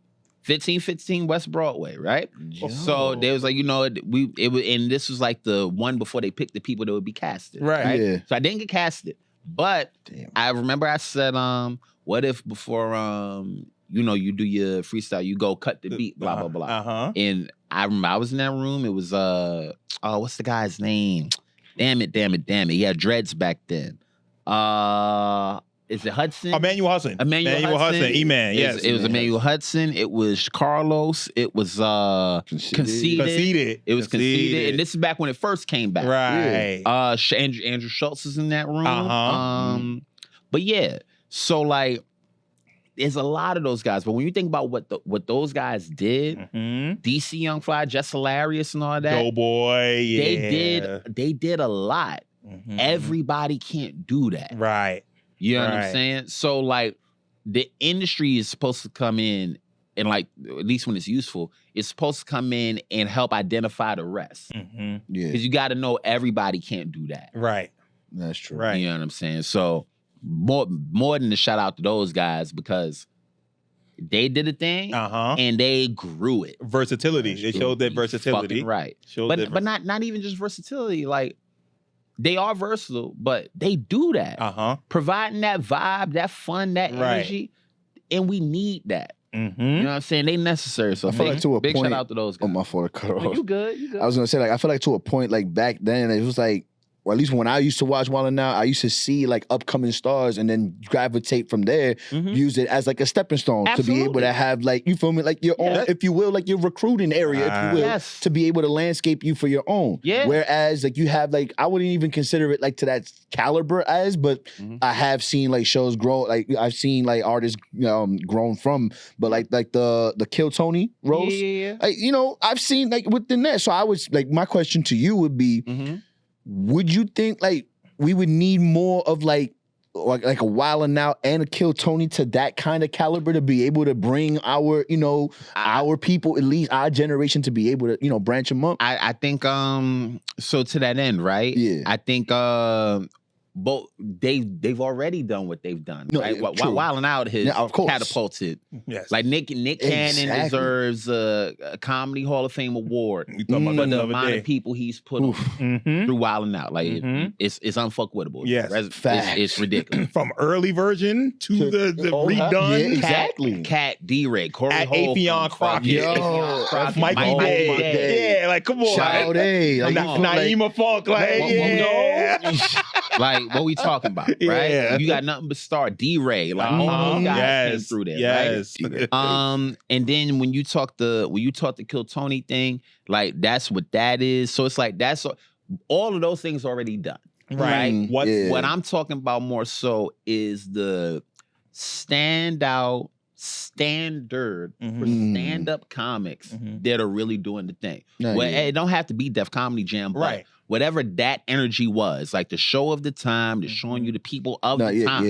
1515 West Broadway, right? Yo. So there was like, you know, it was, and this was like the one before they picked the people that would be casted. Right. Yeah. So I didn't get casted. But I remember I said, what if before you know, you do your freestyle, you go cut the beat, blah, blah, blah. And I remember I was in that room. It was what's the guy's name? Damn it. He had dreads back then. Is it Hudson? Emmanuel Hudson. E-Man, yes. It was Emmanuel Hudson. It was Carlos. It was Conceited. It was Conceited. And this is back when it first came back. Right. Andrew Schultz is in that room. But yeah, so like, there's a lot of those guys. But when you think about what those guys did, DC Young Fly, Just Hilarious and all that. Doughboy, yeah. They did a lot. Everybody can't do that. Right. You know what I'm saying? So like, the industry is supposed to come in and like, at least when it's useful, it's supposed to come in and help identify the rest. Yeah. Because you got to know everybody can't do that. Right. That's true. Right. You know what I'm saying? So more than a shout out to those guys, because they did a thing and they grew it. Versatility. They showed that versatility. Fucking right. But not even just versatility. Like, they are versatile, but they do that. Providing that vibe, that fun, that energy. And we need that. You know what I'm saying? They necessary. So I feel like to a big point, shout out to those guys. Oh, my fault, cut off. No, you good. I was gonna say, like, I feel like to a point, like back then, it was like, or at least when I used to watch Wild 'N Out, I used to see like upcoming stars and then gravitate from there, use it as like a stepping stone to be able to have like, you feel me, like your own, if you will, like your recruiting area, if you will, to be able to landscape you for your own. Whereas like you have like, I wouldn't even consider it like to that caliber as, but I have seen like shows grow, like I've seen like artists grown from, but like the Kill Tony roast, like, you know, I've seen like within that. So I was like, my question to you would be, would you think like we would need more of like a Wild 'N Out and a Kill Tony to that kind of caliber to be able to bring our, you know, our people, at least our generation, to be able to, you know, branch them up? I think so to that end, right? Yeah. I think both they've already done what they've done. No, right? true. Wild 'N Out has of course. catapulted. Yes. Like Nick Cannon deserves a Comedy Hall of Fame award for the amount of people he's put on through Wild 'N Out. Like it's unfuckwittable. Yes. It's ridiculous. From early version to the redone. Yeah, exactly. Cat D-Ray, Corey At Holt, Afion Crockett. Yo, Mikey Day. Yeah, like come on. Sade. Like, Naima Funk. Like, like, what we talking about, right? Yeah. You got nothing but star D-Ray. Like, all those guys came through there, right? And then when you talk the Kill Tony thing, like that's what that is. So it's like that's all of those things already done, right? What I'm talking about more so is the standout standard for stand-up comics that are really doing the thing. It don't have to be Def Comedy Jam, but whatever that energy was, like the show of the time, the showing you the people of the time.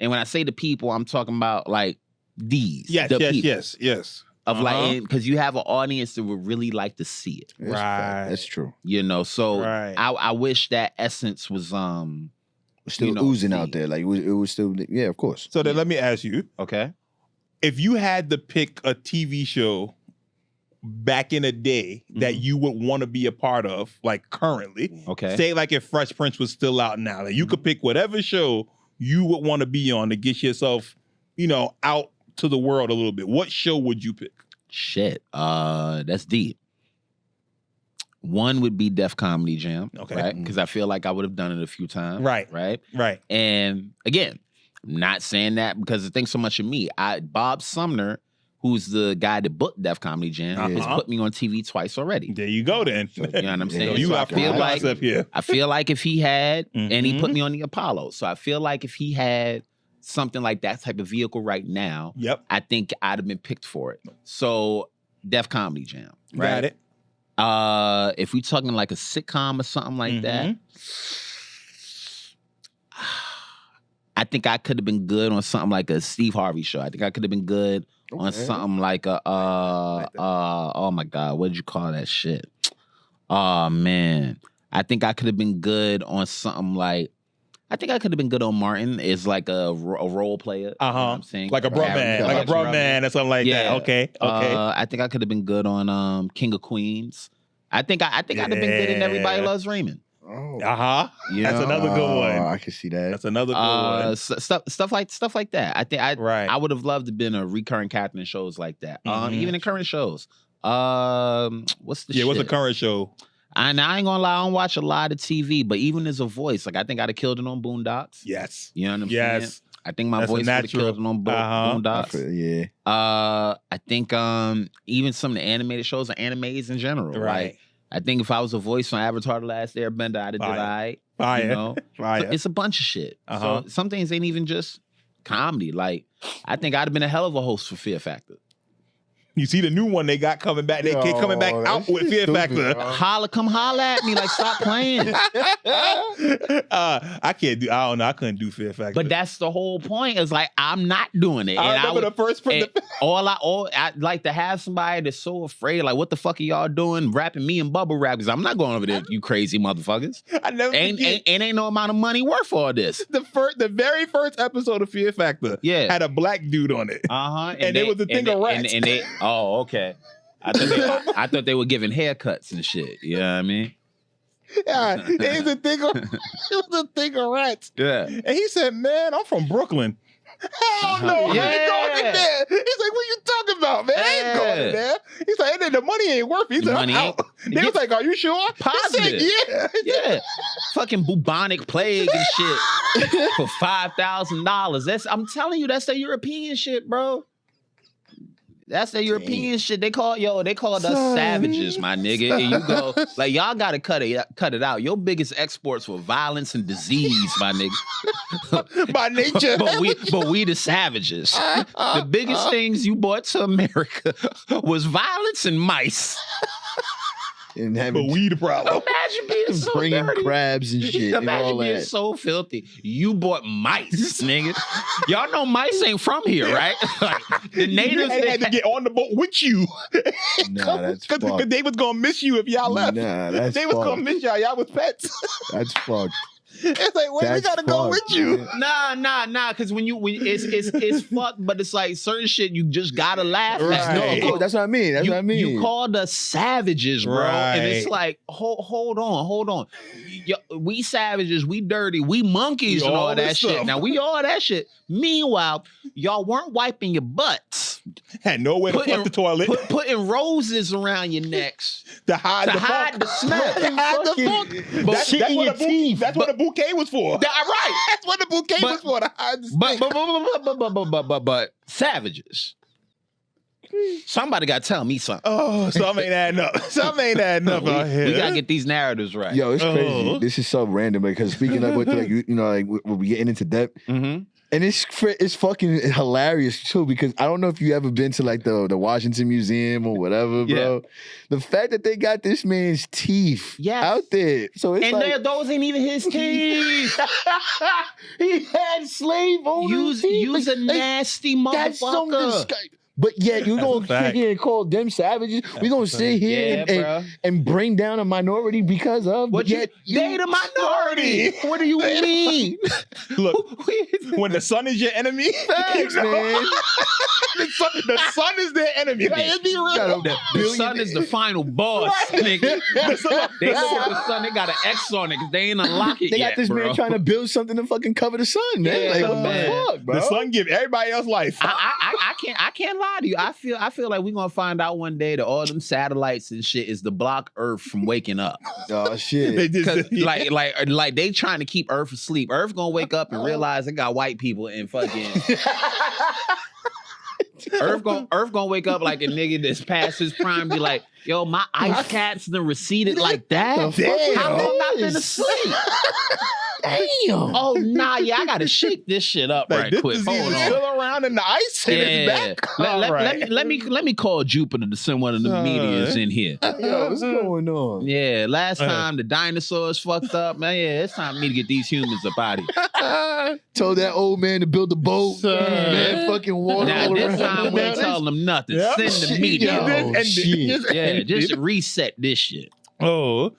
And when I say the people, I'm talking about like these. Yes. Of like, because you have an audience that would really like to see it. That's true. You know, so I wish that essence was still oozing out there. Like it was still, yeah, of course. So then let me ask you. Okay. If you had to pick a TV show back in the day that you would want to be a part of, like currently, say like if Fresh Prince was still out now, like you could pick whatever show you would want to be on to get yourself, you know, out to the world a little bit. What show would you pick? Shit, that's deep. One would be Def Comedy Jam, right? Because I feel like I would have done it a few times, right. And again, I'm not saying that because it thinks so much of me. Bob Sumner, who's the guy that booked Def Comedy Jam, has put me on TV twice already. There you go, then. You know what I'm saying? You so I feel like if he had, and he put me on the Apollo, so I feel like if he had something like that type of vehicle right now, I think I'd have been picked for it. So Def Comedy Jam, right? Got it. If we talking like a sitcom or something like that, I think I could have been good on something like a Steve Harvey show. I think I could have been good on something like a oh my God, what did you call that shit? Oh man. I think I could have been good on something like, I think I could have been good on Martin as like a role player. You know what I'm saying? Like a bruh man or something like that. Okay. I think I could have been good on King of Queens. I think I'd have been good in Everybody Loves Raymond. Oh. That's another good one. I can see that. That's another good one. Stuff like that. I think I would have loved to have been a recurring character in shows like that. Even in current shows. What's the shit? What's the current show? I ain't gonna lie, I don't watch a lot of TV, but even as a voice, like I think I'd have killed it on Boondocks. Yes. You know what I'm saying? I think my voice would have killed it on Boondocks. I think even some of the animated shows are animes in general. Right. Like, I think if I was a voice on Avatar: The Last Airbender, I'd have did Fire. you know? Fire. It's a bunch of shit. So some things ain't even just comedy. Like, I think I'd have been a hell of a host for Fear Factor. You see the new one they got coming back. They coming back out with Fear Factor. Come holla at me. Like, stop playing. I can't do. I don't know. I couldn't do Fear Factor. But that's the whole point. It's like I'm not doing it. I remember the first. I like to have somebody that's so afraid. Like, what the fuck are y'all doing? Rapping me and bubble rap? Because I'm not going over there. You crazy motherfuckers. I never ain't no amount of money worth all this. The very first episode of Fear Factor had a black dude on it. And there was a thing of rats. Oh, okay. I thought they were giving haircuts and shit. You know what I mean? Yeah, it was a thing of rats. Yeah. And he said, "Man, I'm from Brooklyn." Hell no, I ain't going in there. He's like, "What you talking about, man? I ain't going in there." He's like, "And the money ain't worth it." He's like, "I'm out." They was like, "Are you sure?" Positive. He said, yeah. Fucking bubonic plague and shit for $5,000. I'm telling you, that's the European shit, bro. That's the European shit. They called us savages, my nigga. And you go, like, y'all gotta cut it out. Your biggest exports were violence and disease, my nigga. By nature. but we the savages. The biggest things you brought to America was violence and mice. And having, but we the problem. Imagine being so bringing dirty. crabs and shit. Imagine and all being that. so filthy. You bought mice, nigga. Y'all know mice ain't from here, right? Like, the natives had to get on the boat with you. Nah, that's fucked. Because they was gonna miss you if y'all left. Nah, that's they was gonna miss y'all. Y'all was pets. That's fucked. It's like, wait, we gotta go with you. Nah. Because when it's fucked, but it's like certain shit you just gotta laugh at. Right. No, that's what I mean. That's what I mean. You called us savages, bro, right. and it's like, hold on. We savages, we dirty, we monkeys and all that shit. Stuff. Now we all that shit. Meanwhile, y'all weren't wiping your butts. Had nowhere to fuck the toilet. Putting roses around your necks to hide the smell. That's what the bouquet was for. Right. That's what the bouquet was for, to hide the stink. But savages. Somebody got to tell me something. Oh, something ain't adding up. Something ain't adding up out here. We got to get these narratives right. Yo, it's crazy. This is so random because speaking of what, like, you know, like when we getting into depth, and it's fucking hilarious too because I don't know if you ever been to like the Washington Museum or whatever, bro. Yeah. The fact that they got this man's teeth out there, so it's those ain't even his teeth. He had slave owners. Use a nasty motherfucker. That's some disgusting. But yet you gonna sit here and call them savages. We gonna sit here and bring down a minority because of. But yet they the minority. What do you mean? Look, when the sun is your enemy, thanks, man. The sun is their enemy. Like, the sun is the final boss, nigga. They look at the sun. They got an X on it because they ain't unlock it yet. They got this man trying to build something to fucking cover the sun, man. Yeah, like, what the fuck, bro? The sun give everybody else life. I can't lie to you. I feel like we're gonna find out one day that all them satellites and shit is to block Earth from waking up. Oh shit! Like they trying to keep Earth asleep. Earth gonna wake up and realize they got white people and fucking. Earth gonna wake up like a nigga that's past his prime. Be like, yo, my ice caps done receded like that. How long I been asleep? Damn. Oh nah, I gotta shake this shit up right quick. Hold on. Still around in the ice and it's back. Let me call Jupiter to send one of the mediums in here. Yo, what's going on? Yeah, last time the dinosaurs fucked up, man. Yeah, it's time for me to get these humans up out of here. Told that old man to build a boat. Man, fucking water. Now this time we ain't telling them nothing. Yep. Send the medium. Yeah, just reset this shit. Oh.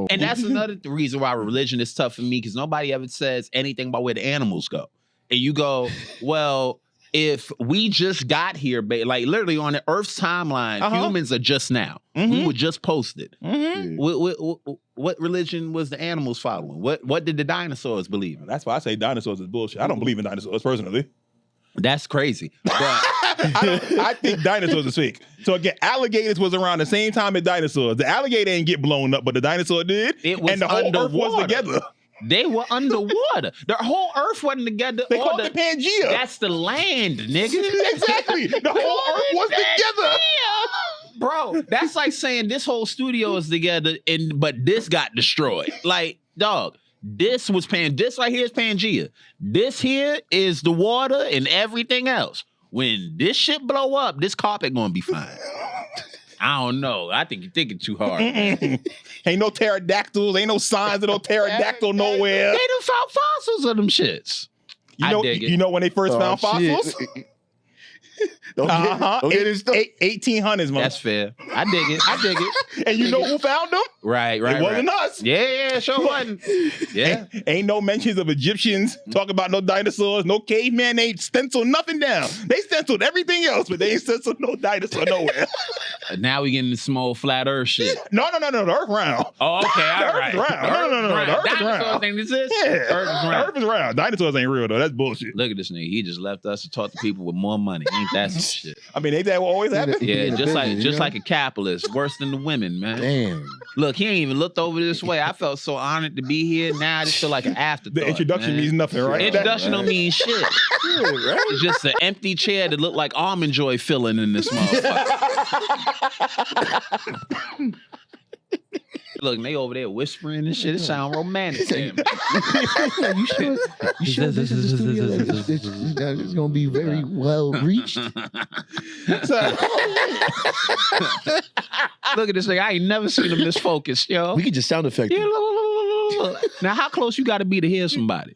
And that's another reason why religion is tough for me, because nobody ever says anything about where the animals go. And you go, well, if we just got here, like literally on the Earth's timeline, humans are just now. We were just posted. What religion was the animals following? What did the dinosaurs believe in? That's why I say dinosaurs is bullshit. I don't believe in dinosaurs personally. That's crazy. But I think dinosaurs are fake. So again, alligators was around the same time as dinosaurs. The alligator didn't get blown up, but the dinosaur did. It was and the whole Earth was together. They were underwater. The whole Earth wasn't together. They called it Pangea. That's the land, nigga. Exactly. The whole Earth was together. Bro, that's like saying this whole studio is together, but this got destroyed. Like, dog, this was this right here is Pangea. This here is the water and everything else. When this shit blow up, this carpet gonna be fine. I don't know. I think you're thinking too hard. Ain't no pterodactyls. Ain't no signs of no pterodactyl nowhere. They done found fossils of them shits. You know when they first found fossils? Don't get it stuff. 1800s, man. That's fair. I dig it. And you know who found them? Right. It wasn't us. Yeah, sure wasn't. Yeah. Ain't no mentions of Egyptians. Talk about no dinosaurs, no caveman. They ain't stenciled nothing down. They stenciled everything else, but they ain't stenciled no dinosaur nowhere. Now we getting the small flat Earth shit. No. The Earth round. Oh, okay, all right. The Earth is round. No. The Earth is round. Dinosaurs ain't exist? Yeah. Earth is round. Dinosaurs ain't real, though. That's bullshit. Look at this nigga. He just left us to talk to people with more money. Ain't that some shit? I mean, ain't that what always happens? Yeah, just like a capitalist. Worse than the women, man. Damn. Look, he ain't even looked over this way. I felt so honored to be here. Now I just feel like an afterthought. The introduction means nothing, right? Introduction don't mean shit. Yeah, right? It's just an empty chair that looked like Almond Joy filling in this motherfucker. Look, they over there whispering and shit. It sound romantic. Damn. You sure this is the studio? It's gonna be very well reached. Look at this nigga. I ain't never seen him this focused, yo. We could just sound effect. Yeah, look. Now, how close you got to be to hear somebody?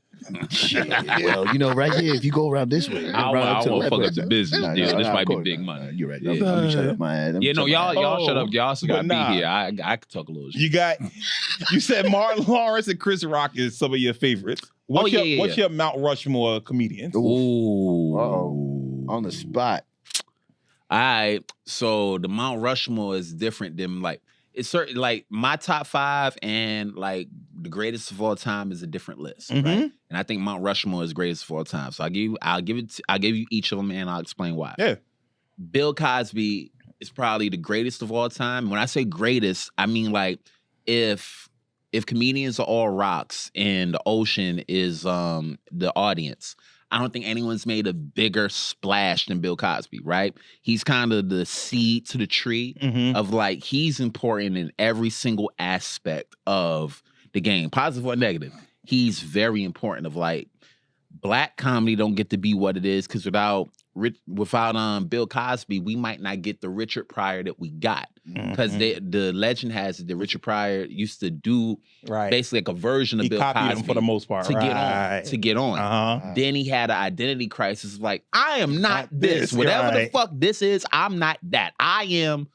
Shit. Well, right here, if you go around this way, I won't fuck up the business. This might be big money. You're right. Let me shut up my ass. Y'all shut up. Y'all still gotta be here. I could talk a little shit. You said Martin Lawrence and Chris Rock is some of your favorites. What's your Mount Rushmore comedians? Ooh. Uh-oh. On the spot. All right. So the Mount Rushmore is different than it's certain my top 5 and the greatest of all time is a different list, right? And I think Mount Rushmore is greatest of all time. So I'll give you each of them and I'll explain why. Yeah. Bill Cosby is probably the greatest of all time. When I say greatest, I mean if comedians are all rocks and the ocean is the audience, I don't think anyone's made a bigger splash than Bill Cosby, right? He's kind of the seed to the tree of he's important in every single aspect of the game, positive or negative. He's very important of black comedy don't get to be what it is because without Bill Cosby, we might not get the Richard Pryor that we got. Because the legend has it that Richard Pryor used to do basically a version of Bill Cosby him for the most part to get on. Then he had an identity crisis of I am not this. Whatever the fuck this is, I'm not that. I am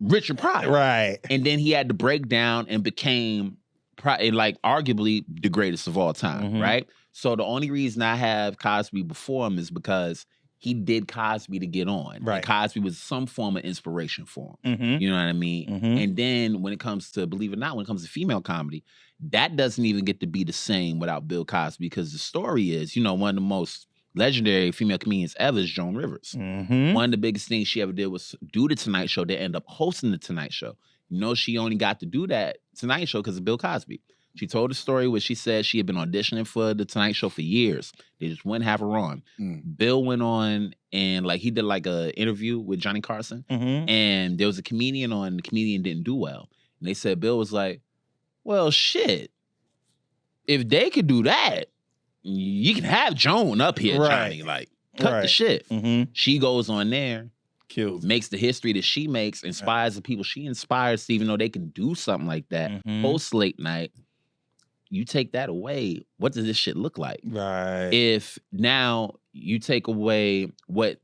Richard Pryor. Right. And then he had to break down and became arguably the greatest of all time, right? So the only reason I have Cosby before him is because he did Cosby to get on. Right. And Cosby was some form of inspiration for him. You know what I mean? And then when it comes to, believe it or not, when it comes to female comedy, that doesn't even get to be the same without Bill Cosby because the story is, one of the most legendary female comedians ever is Joan Rivers. One of the biggest things she ever did was do the Tonight Show. They end up hosting the Tonight Show. She only got to do that Tonight Show because of Bill Cosby. She told a story where she said she had been auditioning for the Tonight Show for years. They just wouldn't have her on. Bill went on and he did a interview with Johnny Carson. And there was a comedian on, and the comedian didn't do well. And they said Bill was well, shit. If they could do that, you can have Joan up here, Johnny. Cut the shit. She goes on there. Kills. Makes the history that she makes, inspires the people she inspires to even know they can do something like that. Post late night. You take that away, what does this shit look like? Right. If now you take away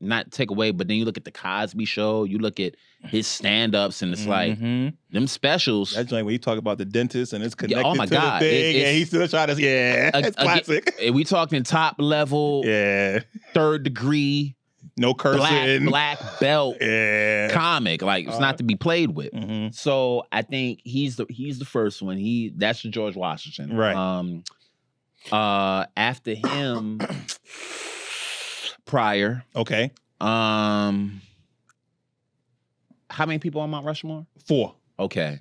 not take away, but then you look at the Cosby Show, you look at his stand-ups, and it's them specials. That's when you talk about the dentist and it's connected to the thing, and he's still trying to, it's classic. We talking top level, third degree, no cursing, black belt comic. It's not to be played with. So I think he's the first one. That's the George Washington. Right. After him, Pryor. Okay. How many people on Mount Rushmore? 4. Okay.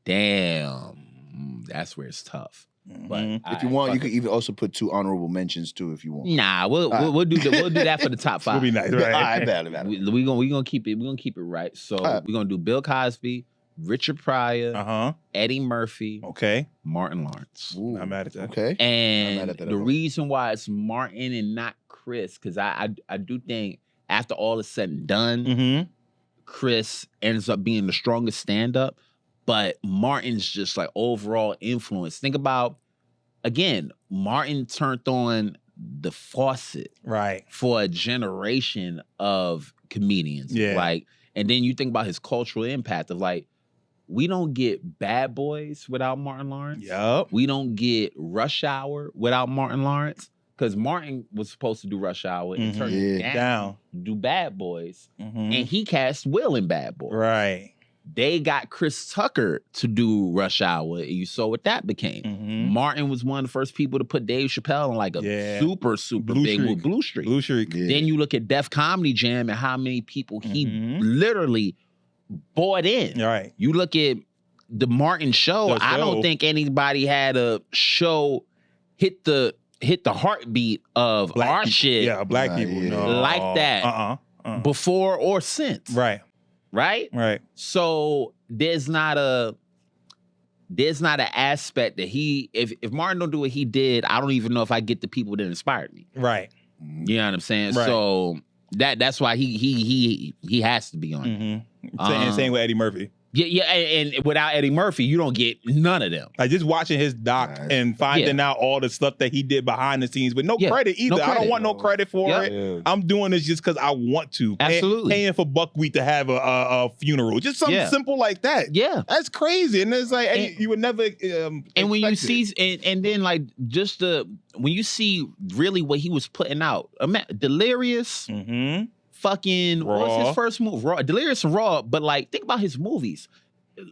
Damn. That's where it's tough. But if you want, you could even also put 2 honorable mentions too, if you want. Nah, we'll do that for the top 5. It'll be nice, right? I bet. We're gonna keep it right. So we're gonna do Bill Cosby, Richard Pryor, Eddie Murphy, Martin Lawrence. Ooh, not mad at that. Okay. And the reason why it's Martin and not Chris, because I do think after all is said and done, Chris ends up being the strongest stand-up, but Martin's just like overall influence. Think about, again, Martin turned on the faucet for a generation of comedians. Yeah. Like, and then you think about his cultural impact of like, we don't get Bad Boys without Martin Lawrence. Yup. We don't get Rush Hour without Martin Lawrence. Because Martin was supposed to do Rush Hour and turn it down, do Bad Boys. And he cast Will in Bad Boys. Right. They got Chris Tucker to do Rush Hour, and you saw what that became. Martin was one of the first people to put Dave Chappelle on like a super big movie, Blue Streak. Blue Streak. Yeah. Then you look at Def Comedy Jam and how many people he literally bought in. Right. You look at the Martin show, I don't think anybody had a show hit the heartbeat of our shit. Yeah, black people. No. Like that before or since. Right. Right? So there's not an aspect that if Martin don't do what he did, I don't even know if I get the people that inspired me. Right. You know what I'm saying? Right. So that's why he has to be on. Same with Eddie Murphy. Yeah, and without Eddie Murphy, you don't get none of them. Like just watching his doc and finding out all the stuff that he did behind the scenes, but no credit either. I don't want no credit for it. Yeah. I'm doing this just because I want to. Absolutely. Paying for buckwheat to have a funeral, just something simple like that. Yeah, that's crazy. And it's like you would never. And when you see, and then like just when you see really what he was putting out, Delirious. Fucking Raw. What was his first movie? Raw, Delirious and Raw. But like, think about his movies.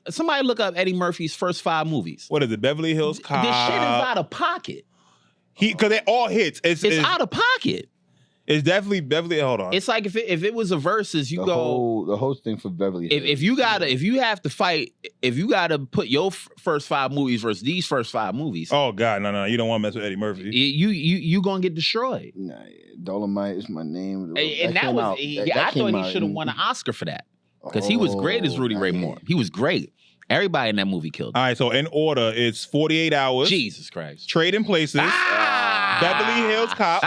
Somebody look up Eddie Murphy's first 5 movies. What is it? Beverly Hills Cop. This shit is out of pocket. Because they all hits. It's out of pocket. It's definitely Beverly. Hold on. It's like if it was a versus, the whole thing for Beverly Hills. If you have to fight, if you gotta put your first 5 movies versus these first 5 movies. Oh God, no, you don't want to mess with Eddie Murphy. You gonna get destroyed. Nah, Dolomite is my name. And that was I thought he should have won an Oscar for that because he was great as Rudy Ray Moore. He was great. Everybody in that movie killed him. All right, so in order, it's 48 Hours. Jesus Christ. Trading Places. Beverly Hills Cop.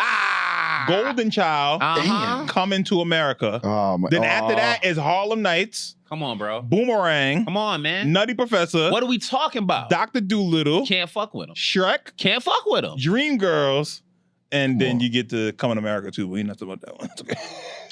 Golden Child, Coming to America. Then after that is Harlem Nights. Come on, bro. Boomerang. Come on, man. Nutty Professor. What are we talking about? Dr. Dolittle. Can't fuck with him. Shrek. Can't fuck with him. Dreamgirls. And then you get to Coming to America too, but we not talking about that one. It's okay.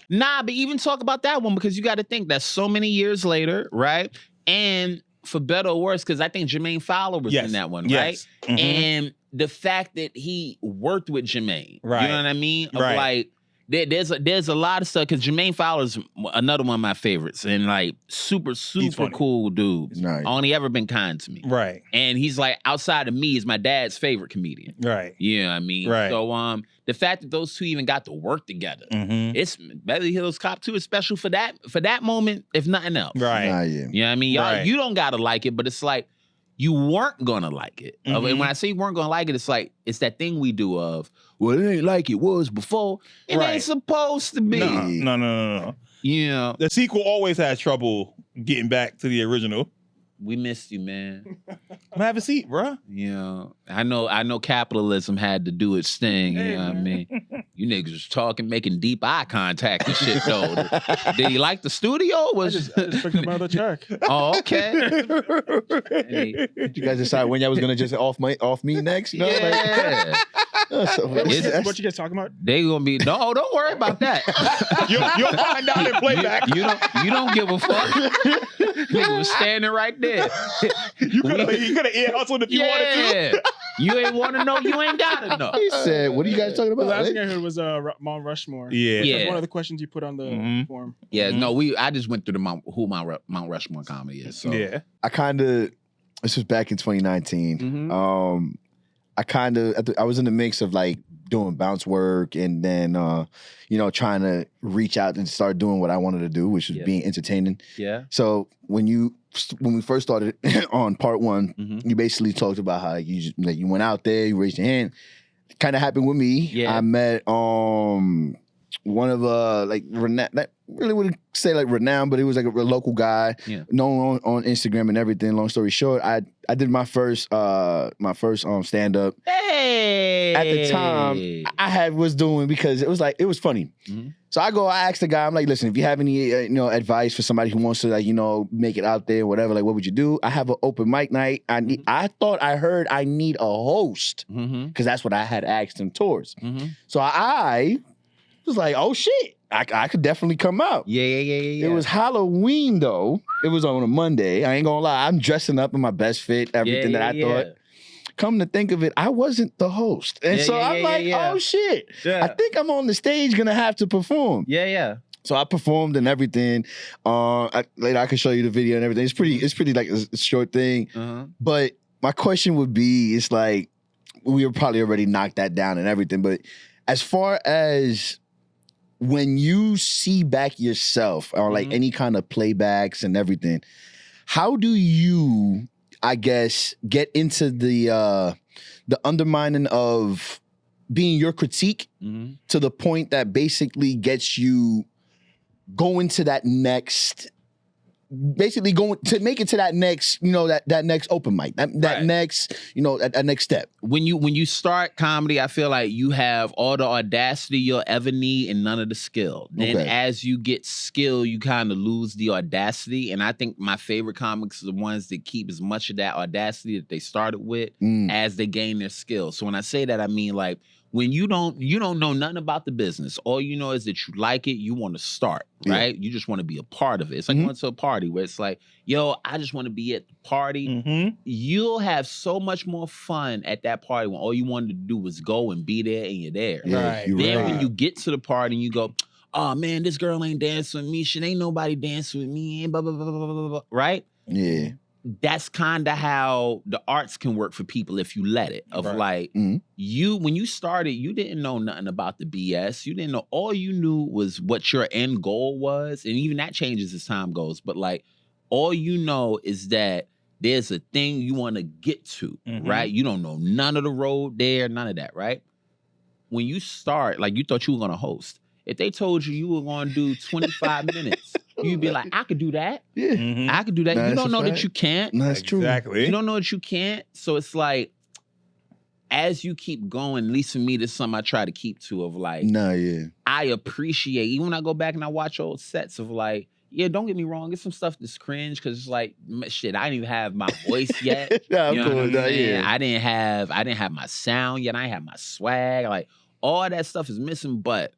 Nah, but even talk about that one because you got to think that's so many years later, right? And for better or worse, because I think Jermaine Fowler was in that one, right? And the fact that he worked with Jermaine, you know what I mean? Of like, there's a lot of stuff because Jermaine Fowler's another one of my favorites and like super cool dude. Nice. Only ever been kind to me, right? And he's like outside of me is my dad's favorite comedian, right? You know what I mean? Right. So the fact that those two even got to work together, it's Beverly Hills Cop 2 is special for that moment, if nothing else, right? You know what I mean? Y'all, you don't gotta like it, but it's like. You weren't gonna like it. And when I say you weren't gonna like it, it's like, it's that thing we do of, well, it ain't like it was before. It ain't supposed to be. No. You know. The sequel always has trouble getting back to the original. We missed you, man. Come have a seat, bro. You know, I know capitalism had to do its thing, you know what I mean? You niggas was talking, making deep eye contact and shit, though. Did you like the studio? I just picked up another check. Oh, okay. Did you guys decide when y'all was gonna just off me next? No, yeah. What you guys talking about? They gonna be don't worry about that. You'll find out in playback. You don't give a fuck. Nigga was standing right there. You could have ear hustled if you wanted to. You ain't want to know. You ain't gotta know. He said, "What are you guys talking about?" The last thing I heard was Mount Rushmore. Yeah, that's one of the questions you put on the form. Yeah, no, I just went through the who Mount Rushmore comedy is. So. Yeah, this was back in 2019. I was in the mix of like doing bounce work and then, trying to reach out and start doing what I wanted to do, which was being entertaining. Yeah. So when we first started on part one, you basically talked about how you went out there, you raised your hand. Kind of happened with me. Yeah. I met one of renowned, really wouldn't say like renowned, but he was like a local guy, known on Instagram and everything. Long story short, I did my first stand up. Hey, at the time I was doing because it was funny. So I ask the guy, I'm like, listen, if you have any advice for somebody who wants to make it out there, whatever, like what would you do? I have an open mic night. I thought I heard I need a host because that's what I had asked him towards. So I was like, oh shit, I could definitely come out. Yeah. It was Halloween though. It was on a Monday. I ain't gonna lie. I'm dressing up in my best fit, everything that I thought. Come to think of it, I wasn't the host. And I'm like, oh shit. I think I'm on the stage gonna have to perform. Yeah. So I performed and everything. Later I can show you the video and everything. It's pretty like a short thing. But my question would be, it's like, we were probably already knocked that down and everything. But as far as when you see back yourself or like any kind of playbacks and everything, how do you, I guess, get into the undermining of being your critique to the point that basically gets you going to that next, basically going to make it to that next, that next open mic, that next, that next step. When you start comedy, I feel like you have all the audacity you'll ever need and none of the skill. Then as you get skill, you kind of lose the audacity. And I think my favorite comics are the ones that keep as much of that audacity that they started with as they gain their skill. So when I say that, I mean like, when you don't know nothing about the business, all you know is that you like it, you want to start, right? You just want to be a part of it. It's like going to a party where it's like, yo, I just want to be at the party. You'll have so much more fun at that party when all you wanted to do was go and be there and you're there. Right. Then when you get to the party and you go, oh man, this girl ain't dancing with me. Shit, ain't nobody dancing with me. Blah, blah, blah, blah, blah, blah, right? Yeah. That's kind of how the arts can work for people if you let it. Like, when you started, you didn't know nothing about the BS. You didn't know. All you knew was what your end goal was. And even that changes as time goes. But like, all you know is that there's a thing you want to get to, right? You don't know none of the road there, none of that, right? When you start, like you thought you were going to host. If they told you were going to do 25 minutes, you'd be like, I could do that. Yeah. I could do that. You don't know that you can't. That's true. Exactly. You don't know that you can't. So it's like, as you keep going, at least for me, this is something I try to keep to of like, I appreciate, even when I go back and I watch old sets of like, don't get me wrong, it's some stuff that's cringe because it's like, shit, I didn't even have my voice yet. I didn't have my sound yet. I didn't have my swag. Like, all that stuff is missing, but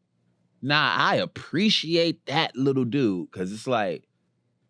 I appreciate that little dude because it's like,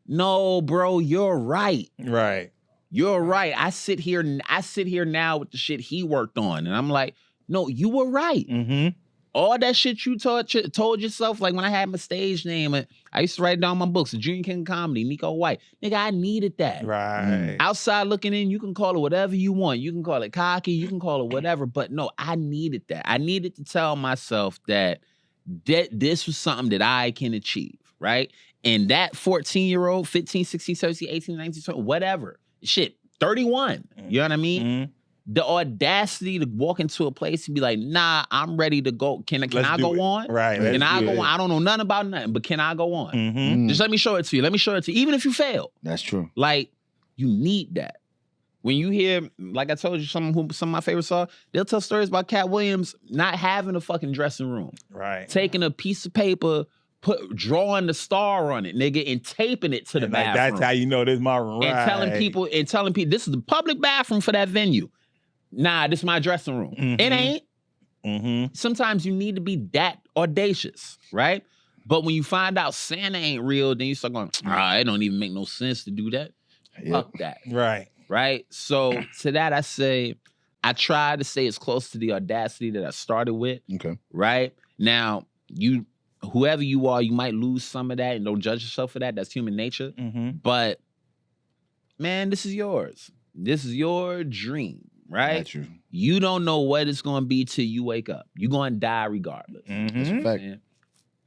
no, bro, you're right. Right. You're right. I sit here now with the shit he worked on, and I'm like, no, you were right. All that shit you told yourself, like when I had my stage name, I used to write down my books, The Junior King of Comedy, Nico White. Nigga, I needed that. Right. Outside looking in, you can call it whatever you want. You can call it cocky, you can call it whatever. But no, I needed that. I needed to tell myself that this was something that I can achieve, right? And that 14-year-old, 15, 16, 17, 18, 19, 20, whatever, shit, 31, you know what I mean? The audacity to walk into a place and be like, nah, I'm ready to go. Can I go on? Right. Can I go on? I don't know nothing about nothing, but can I go on? Just let me show it to you. Let me show it to you. Even if you fail. That's true. Like, you need that. When you hear, like I told you, some of my favorite songs, they'll tell stories about Cat Williams not having a fucking dressing room. Right. Taking a piece of paper, drawing the star on it, nigga, and taping it to the bathroom. That's how you know this is my room. And telling people, this is the public bathroom for that venue. Nah, this is my dressing room. It ain't. Sometimes you need to be that audacious, right? But when you find out Santa ain't real, then you start going, it don't even make no sense to do that. Fuck that. Right? So to that I say, I try to stay as close to the audacity that I started with. Okay. Right? Now, whoever you are, you might lose some of that and don't judge yourself for that. That's human nature. But man, this is yours. This is your dream. right? That's true. You don't know what it's going to be till you wake up. You're going to die regardless. That's a fact.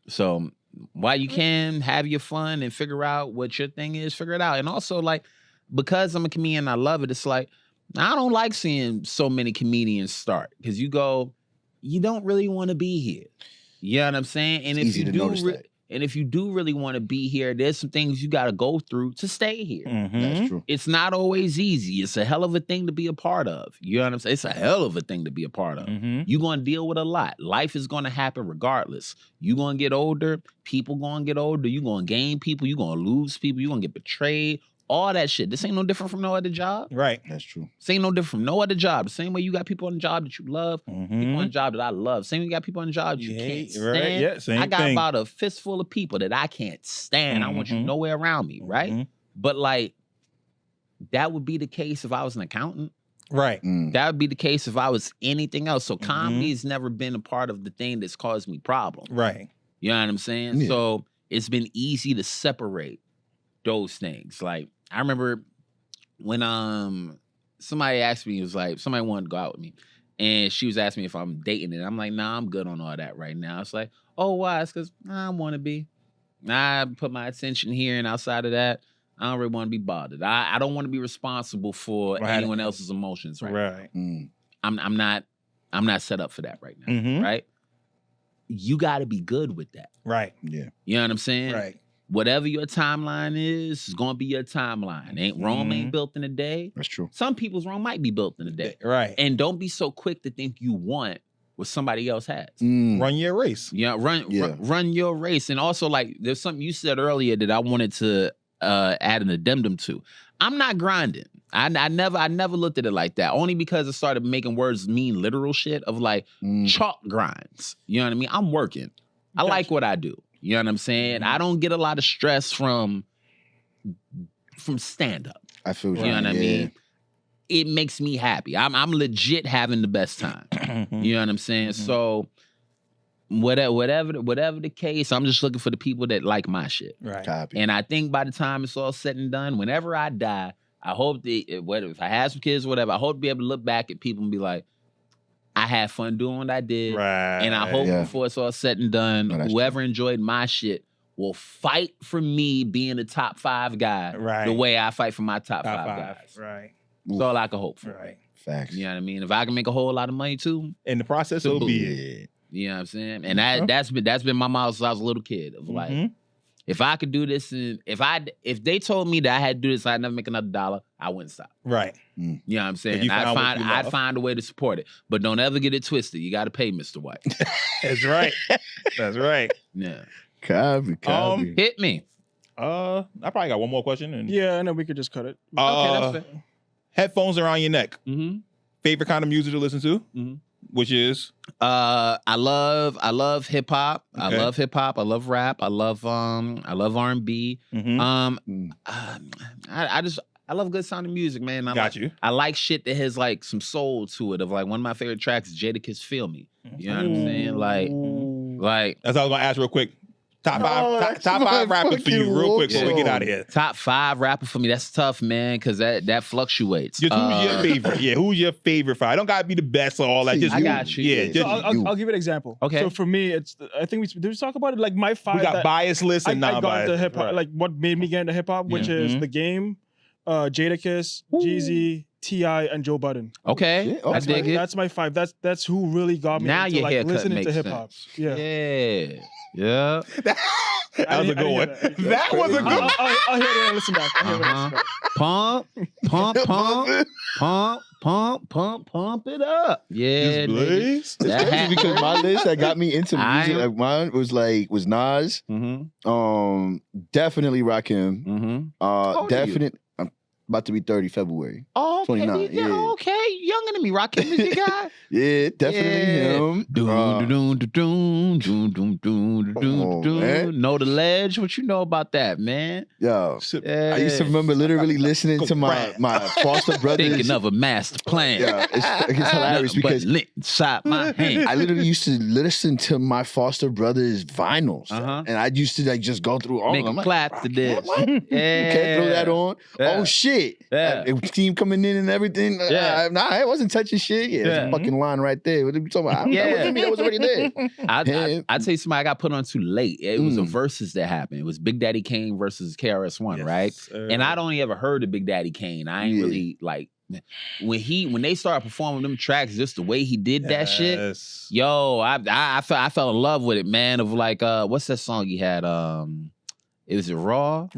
So while you can have your fun and figure out what your thing is, figure it out. And also, like, because I'm a comedian, I love it. It's like, I don't like seeing so many comedians start because you don't really want to be here. You know what I'm saying? And it's if you do really want to be here, there's some things you got to go through to stay here. That's true. It's not always easy. It's a hell of a thing to be a part of. You know what I'm saying? It's a hell of a thing to be a part of. You're going to deal with a lot. Life is going to happen regardless. You're going to get older. People going to get older. You're going to gain people. You're going to lose people. You're going to get betrayed. All that shit. This ain't no different from no other job. Right. That's true. This ain't no different from no other job. The same way you got people on the job that you love, people on the job that I love. Same way you got people on the job that you can't stand. Right. Yeah, same I got thing. about a fistful of people that I can't stand. I want you nowhere around me, right? But like, that would be the case if I was an accountant. Right. That would be the case if I was anything else. So comedy has never been a part of the thing that's caused me problems. Right. You know what I'm saying? Yeah. So it's been easy to separate those things. Like, I remember when somebody asked me, it was like, somebody wanted to go out with me. And she was asking me if I'm dating it. I'm like, nah, I'm good on all that right now. It's like, oh, why? It's because I want to be. I put my attention here, and outside of that, I don't really want to be bothered. I don't want to be responsible for anyone else's emotions right now. I'm not set up for that right now, right? You got to be good with that. Right. Yeah. You know what I'm saying? Right. Whatever your timeline is going to be your timeline. Rome ain't built in a day. That's true. Some people's Rome might be built in a day. Right. And don't be so quick to think you want what somebody else has. Run your race. Yeah, run your race. And also, like, there's something you said earlier that I wanted to add an addendum to. I'm not grinding. I never looked at it like that. Only because I started making words mean literal shit of like chalk grinds. You know what I mean? I'm working. I like what I do. You know what I'm saying? I don't get a lot of stress from stand-up. I feel you know what I mean? It makes me happy. I'm legit having the best time. You know what I'm saying? So whatever the case, I'm just looking for the people that like my shit. Right. Copy. And I think by the time it's all said and done, whenever I die, I hope if I have some kids or whatever, I hope to be able to look back at people and be like, I had fun doing what I did. Right. And I hope before it's all said and done, whoever enjoyed my shit will fight for me being a top 5 guy the way I fight for my top 5 guys. Right. That's all I can hope for. Right. Facts. You know what I mean? If I can make a whole lot of money too. In the process, so be it. You know what I'm saying? And that's been my mouth since I was a little kid. Of like, if I could do this, and if they told me that I had to do this, I'd never make another dollar, I wouldn't stop. Right. You know what I'm saying? I'd find a way to support it. But don't ever get it twisted. You got to pay Mr. White. That's right. That's right. Yeah. Copy. Hit me. I probably got one more question. And yeah, and then we could just cut it. Okay, that's fair. Headphones around your neck. Favorite kind of music to listen to? Which is? I love hip hop. Okay. I love hip hop. I love rap. I love R&B. I love good sounding music, man. I like shit that has like some soul to it. Of like one of my favorite tracks is Jadakiss Feel Me. You know what I'm saying? Like that's what I was gonna ask real quick. Top five rappers for you, real quick, before we get out of here. Top 5 rapper for me. That's tough, man, because that fluctuates. Just who's your favorite? Yeah, who's your favorite? It don't gotta be the best or all that. Just I got you. Yeah, so I'll give you an example. Okay. So for me, I think did we talk about it? Like my 5. We got bias lists and non-bias. I got into hip hop. Like what made me get into hip hop, which is The Game, Jadakiss, Jeezy, T.I., and Joe Budden. Okay, I dig it. That's my 5. That's who really got me into like listening to hip hop. Yeah. That was a good one. That was a good one. I'll hear it and listen back. Pump it up. Yeah, Blaze. That's because my list that got me into music, like mine was Nas. Definitely Rakim. Definitely. I'm about to be 30 February. Oh, okay. 29. Yeah, okay. Younger than me. Rakim is your guy. Yeah, definitely him. Know the ledge? What you know about that, man? Yo, I used to remember literally listening to my foster brothers. Thinking of a master plan. Yeah, it's hilarious because inside my hand. I literally used to listen to my foster brothers' vinyls, and I used to like just go through all of them. Clap to this. You can't throw that on. Oh shit! shit. Yeah. Team coming in and everything. Yeah. Nah, I wasn't touching shit. Yeah, that's a fucking line right there. What are you talking about? I was already there. I tell you somebody I got put on too late. It was a versus that happened. It was Big Daddy Kane versus KRS-One, right? And I'd only ever heard of Big Daddy Kane. I ain't really like when they started performing them tracks, just the way he did that shit. Yo, I fell in love with it, man. Of like, what's that song he had? It was Raw.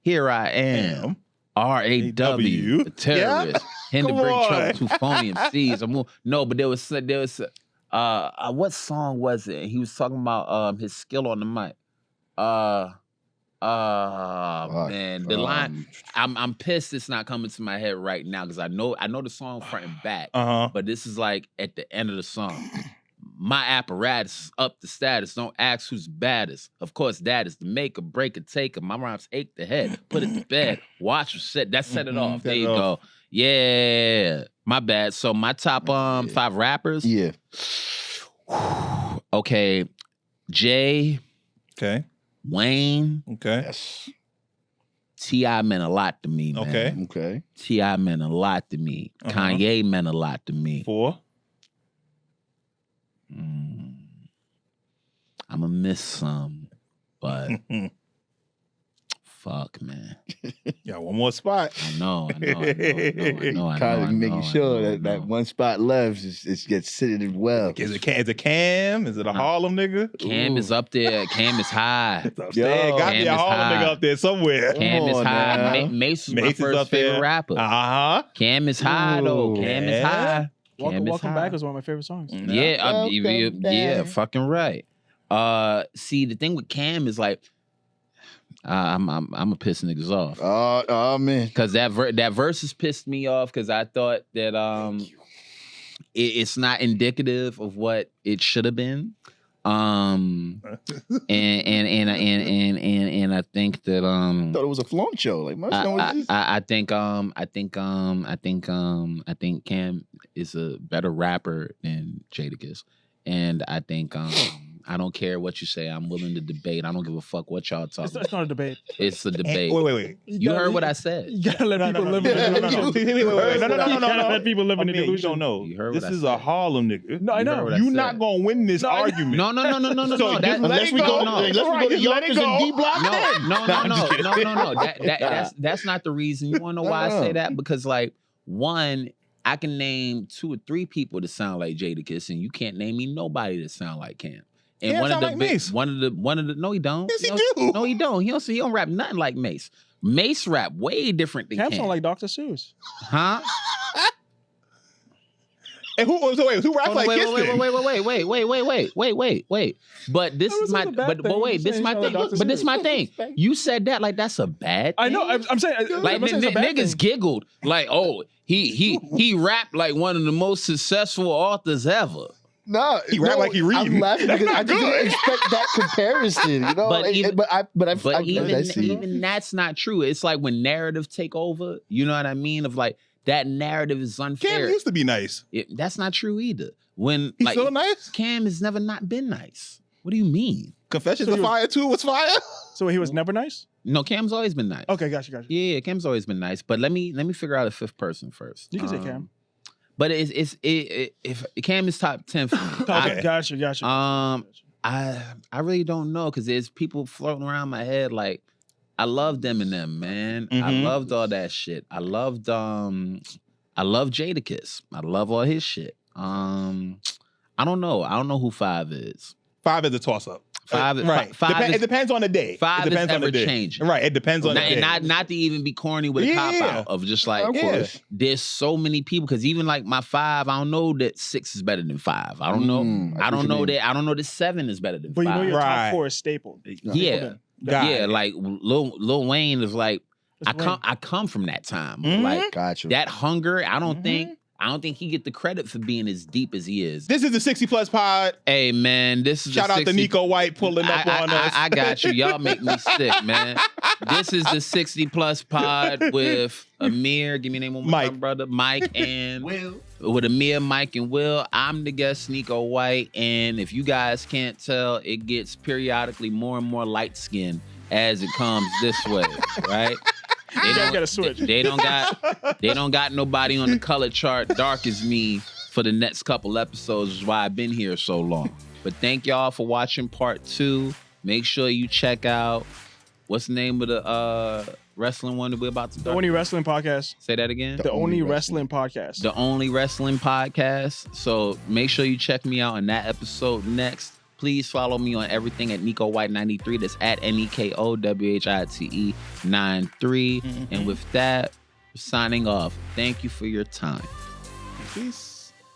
Here I am. R.A.W. The terrorist. Him to bring trouble to phony MCs. No, but there was what song was it? He was talking about his skill on the mic. Man, the line. I'm pissed it's not coming to my head right now because I know the song front and back. But this is like at the end of the song. My apparatus is up the status. Don't ask who's baddest. Of course, that is the maker, breaker, taker. My rhymes ache the head. Put it to bed. Watch or set. That set it off. There you go. Yeah. My bad. So my top 5 rappers. Yeah. Okay. Jay. Okay. Wayne. Okay. Yes. T.I. meant a lot to me, man. Okay. T.I. meant a lot to me. Kanye meant a lot to me. 4. I'ma miss some, but fuck, man. Yeah, one more spot. I know. Kind of making sure that one spot left it gets seated well. Is it Cam? Is it a Harlem nigga? Cam is up there. Cam is high. Got me a Harlem nigga up there somewhere. Cam is high. Mace was my first favorite rapper. Cam is high though. Cam is high. Welcome Back was one of my favorite songs. Yeah, fucking right. See, the thing with Cam is like, I'm a piss niggas off. Oh man, because that verse pissed me off because I thought that it's not indicative of what it should have been. And I think that I thought it was a flaunt show. Like I think Cam is a better rapper than Jadakiss, and I think I don't care what you say. I'm willing to debate. I don't give a fuck what y'all talk about. It's not a debate. It's a debate. Wait. You heard what I said. You gotta let people live in the delusion. No. Let people live in the delusion. You don't know. You heard this what I is said. a Harlem nigga. No, I know. You're not gonna win this argument. No. Unless we go to Yonkers and D Block. No. That's not the reason. You wanna know why I say that? Because like, one, I can name 2 or 3 people that sound like Jadakiss, and you can't name me nobody that sound like Cam. And one of the no, he don't. Yes, he do. No, he don't. He don't rap nothing like Mace. Mace rap way different than Cam. Cam sound like Dr. Seuss. Huh? And who raps like Kiss? Wait. But this is my thing. You said that like that's a bad thing. I know. I'm saying like niggas giggled like, oh, he rapped like one of the most successful authors ever. No, he rap like he read. I'm laughing because I didn't expect that comparison. You know, Even that's not true. It's like when narrative take over. You know what I mean? Of like that narrative is unfair. Cam used to be nice. That's not true either. When he's still nice. Cam has never not been nice. What do you mean? Confessions of Fire 2 was fire. So he was never nice? No, Cam's always been nice. Okay, gotcha. Yeah, Cam's always been nice. But let me figure out a 5th person first. You can say Cam. But if Cam is top 10 for me. Okay, gotcha. I really don't know because there's people floating around my head like I loved Eminem, man. I loved all that shit. I loved Jadakiss. I love all his shit. I don't know. I don't know who 5 is. 5 is a toss up. Right. It depends on the day. 5 is ever changing. Right. It depends on the day. Not to even be corny with a cop out of just like, there's so many people. Because even like my 5, I don't know that 6 is better than 5. I don't know. I don't know that 7 is better than 5. But you know your top 4 is staple. Yeah. Like Lil Wayne is like, I come from that time. Like that hunger, I don't think he get the credit for being as deep as he is. This is the 60 Plus pod. Hey man, this is shout out to Nico White pulling up on us. I got you. Y'all make me sick, man. This is the 60 Plus pod with Amir. Give me a name on my brother, Mike and Will. With Amir, Mike, and Will. I'm the guest, Nico White, and if you guys can't tell, it gets periodically more and more light skinned as it comes this way, right? They gotta switch. They don't got nobody on the color chart dark as me for the next couple episodes, is why I've been here so long. But thank y'all for watching part 2. Make sure you check out, what's the name of the wrestling one that we're about to start? The Only Wrestling Podcast. Say that again? The Only Wrestling Podcast. The Only Wrestling Podcast. So make sure you check me out on that episode next. Please follow me on everything at Nico White 93. That's at NEKOWHITE 93. And with that, signing off. Thank you for your time. Peace.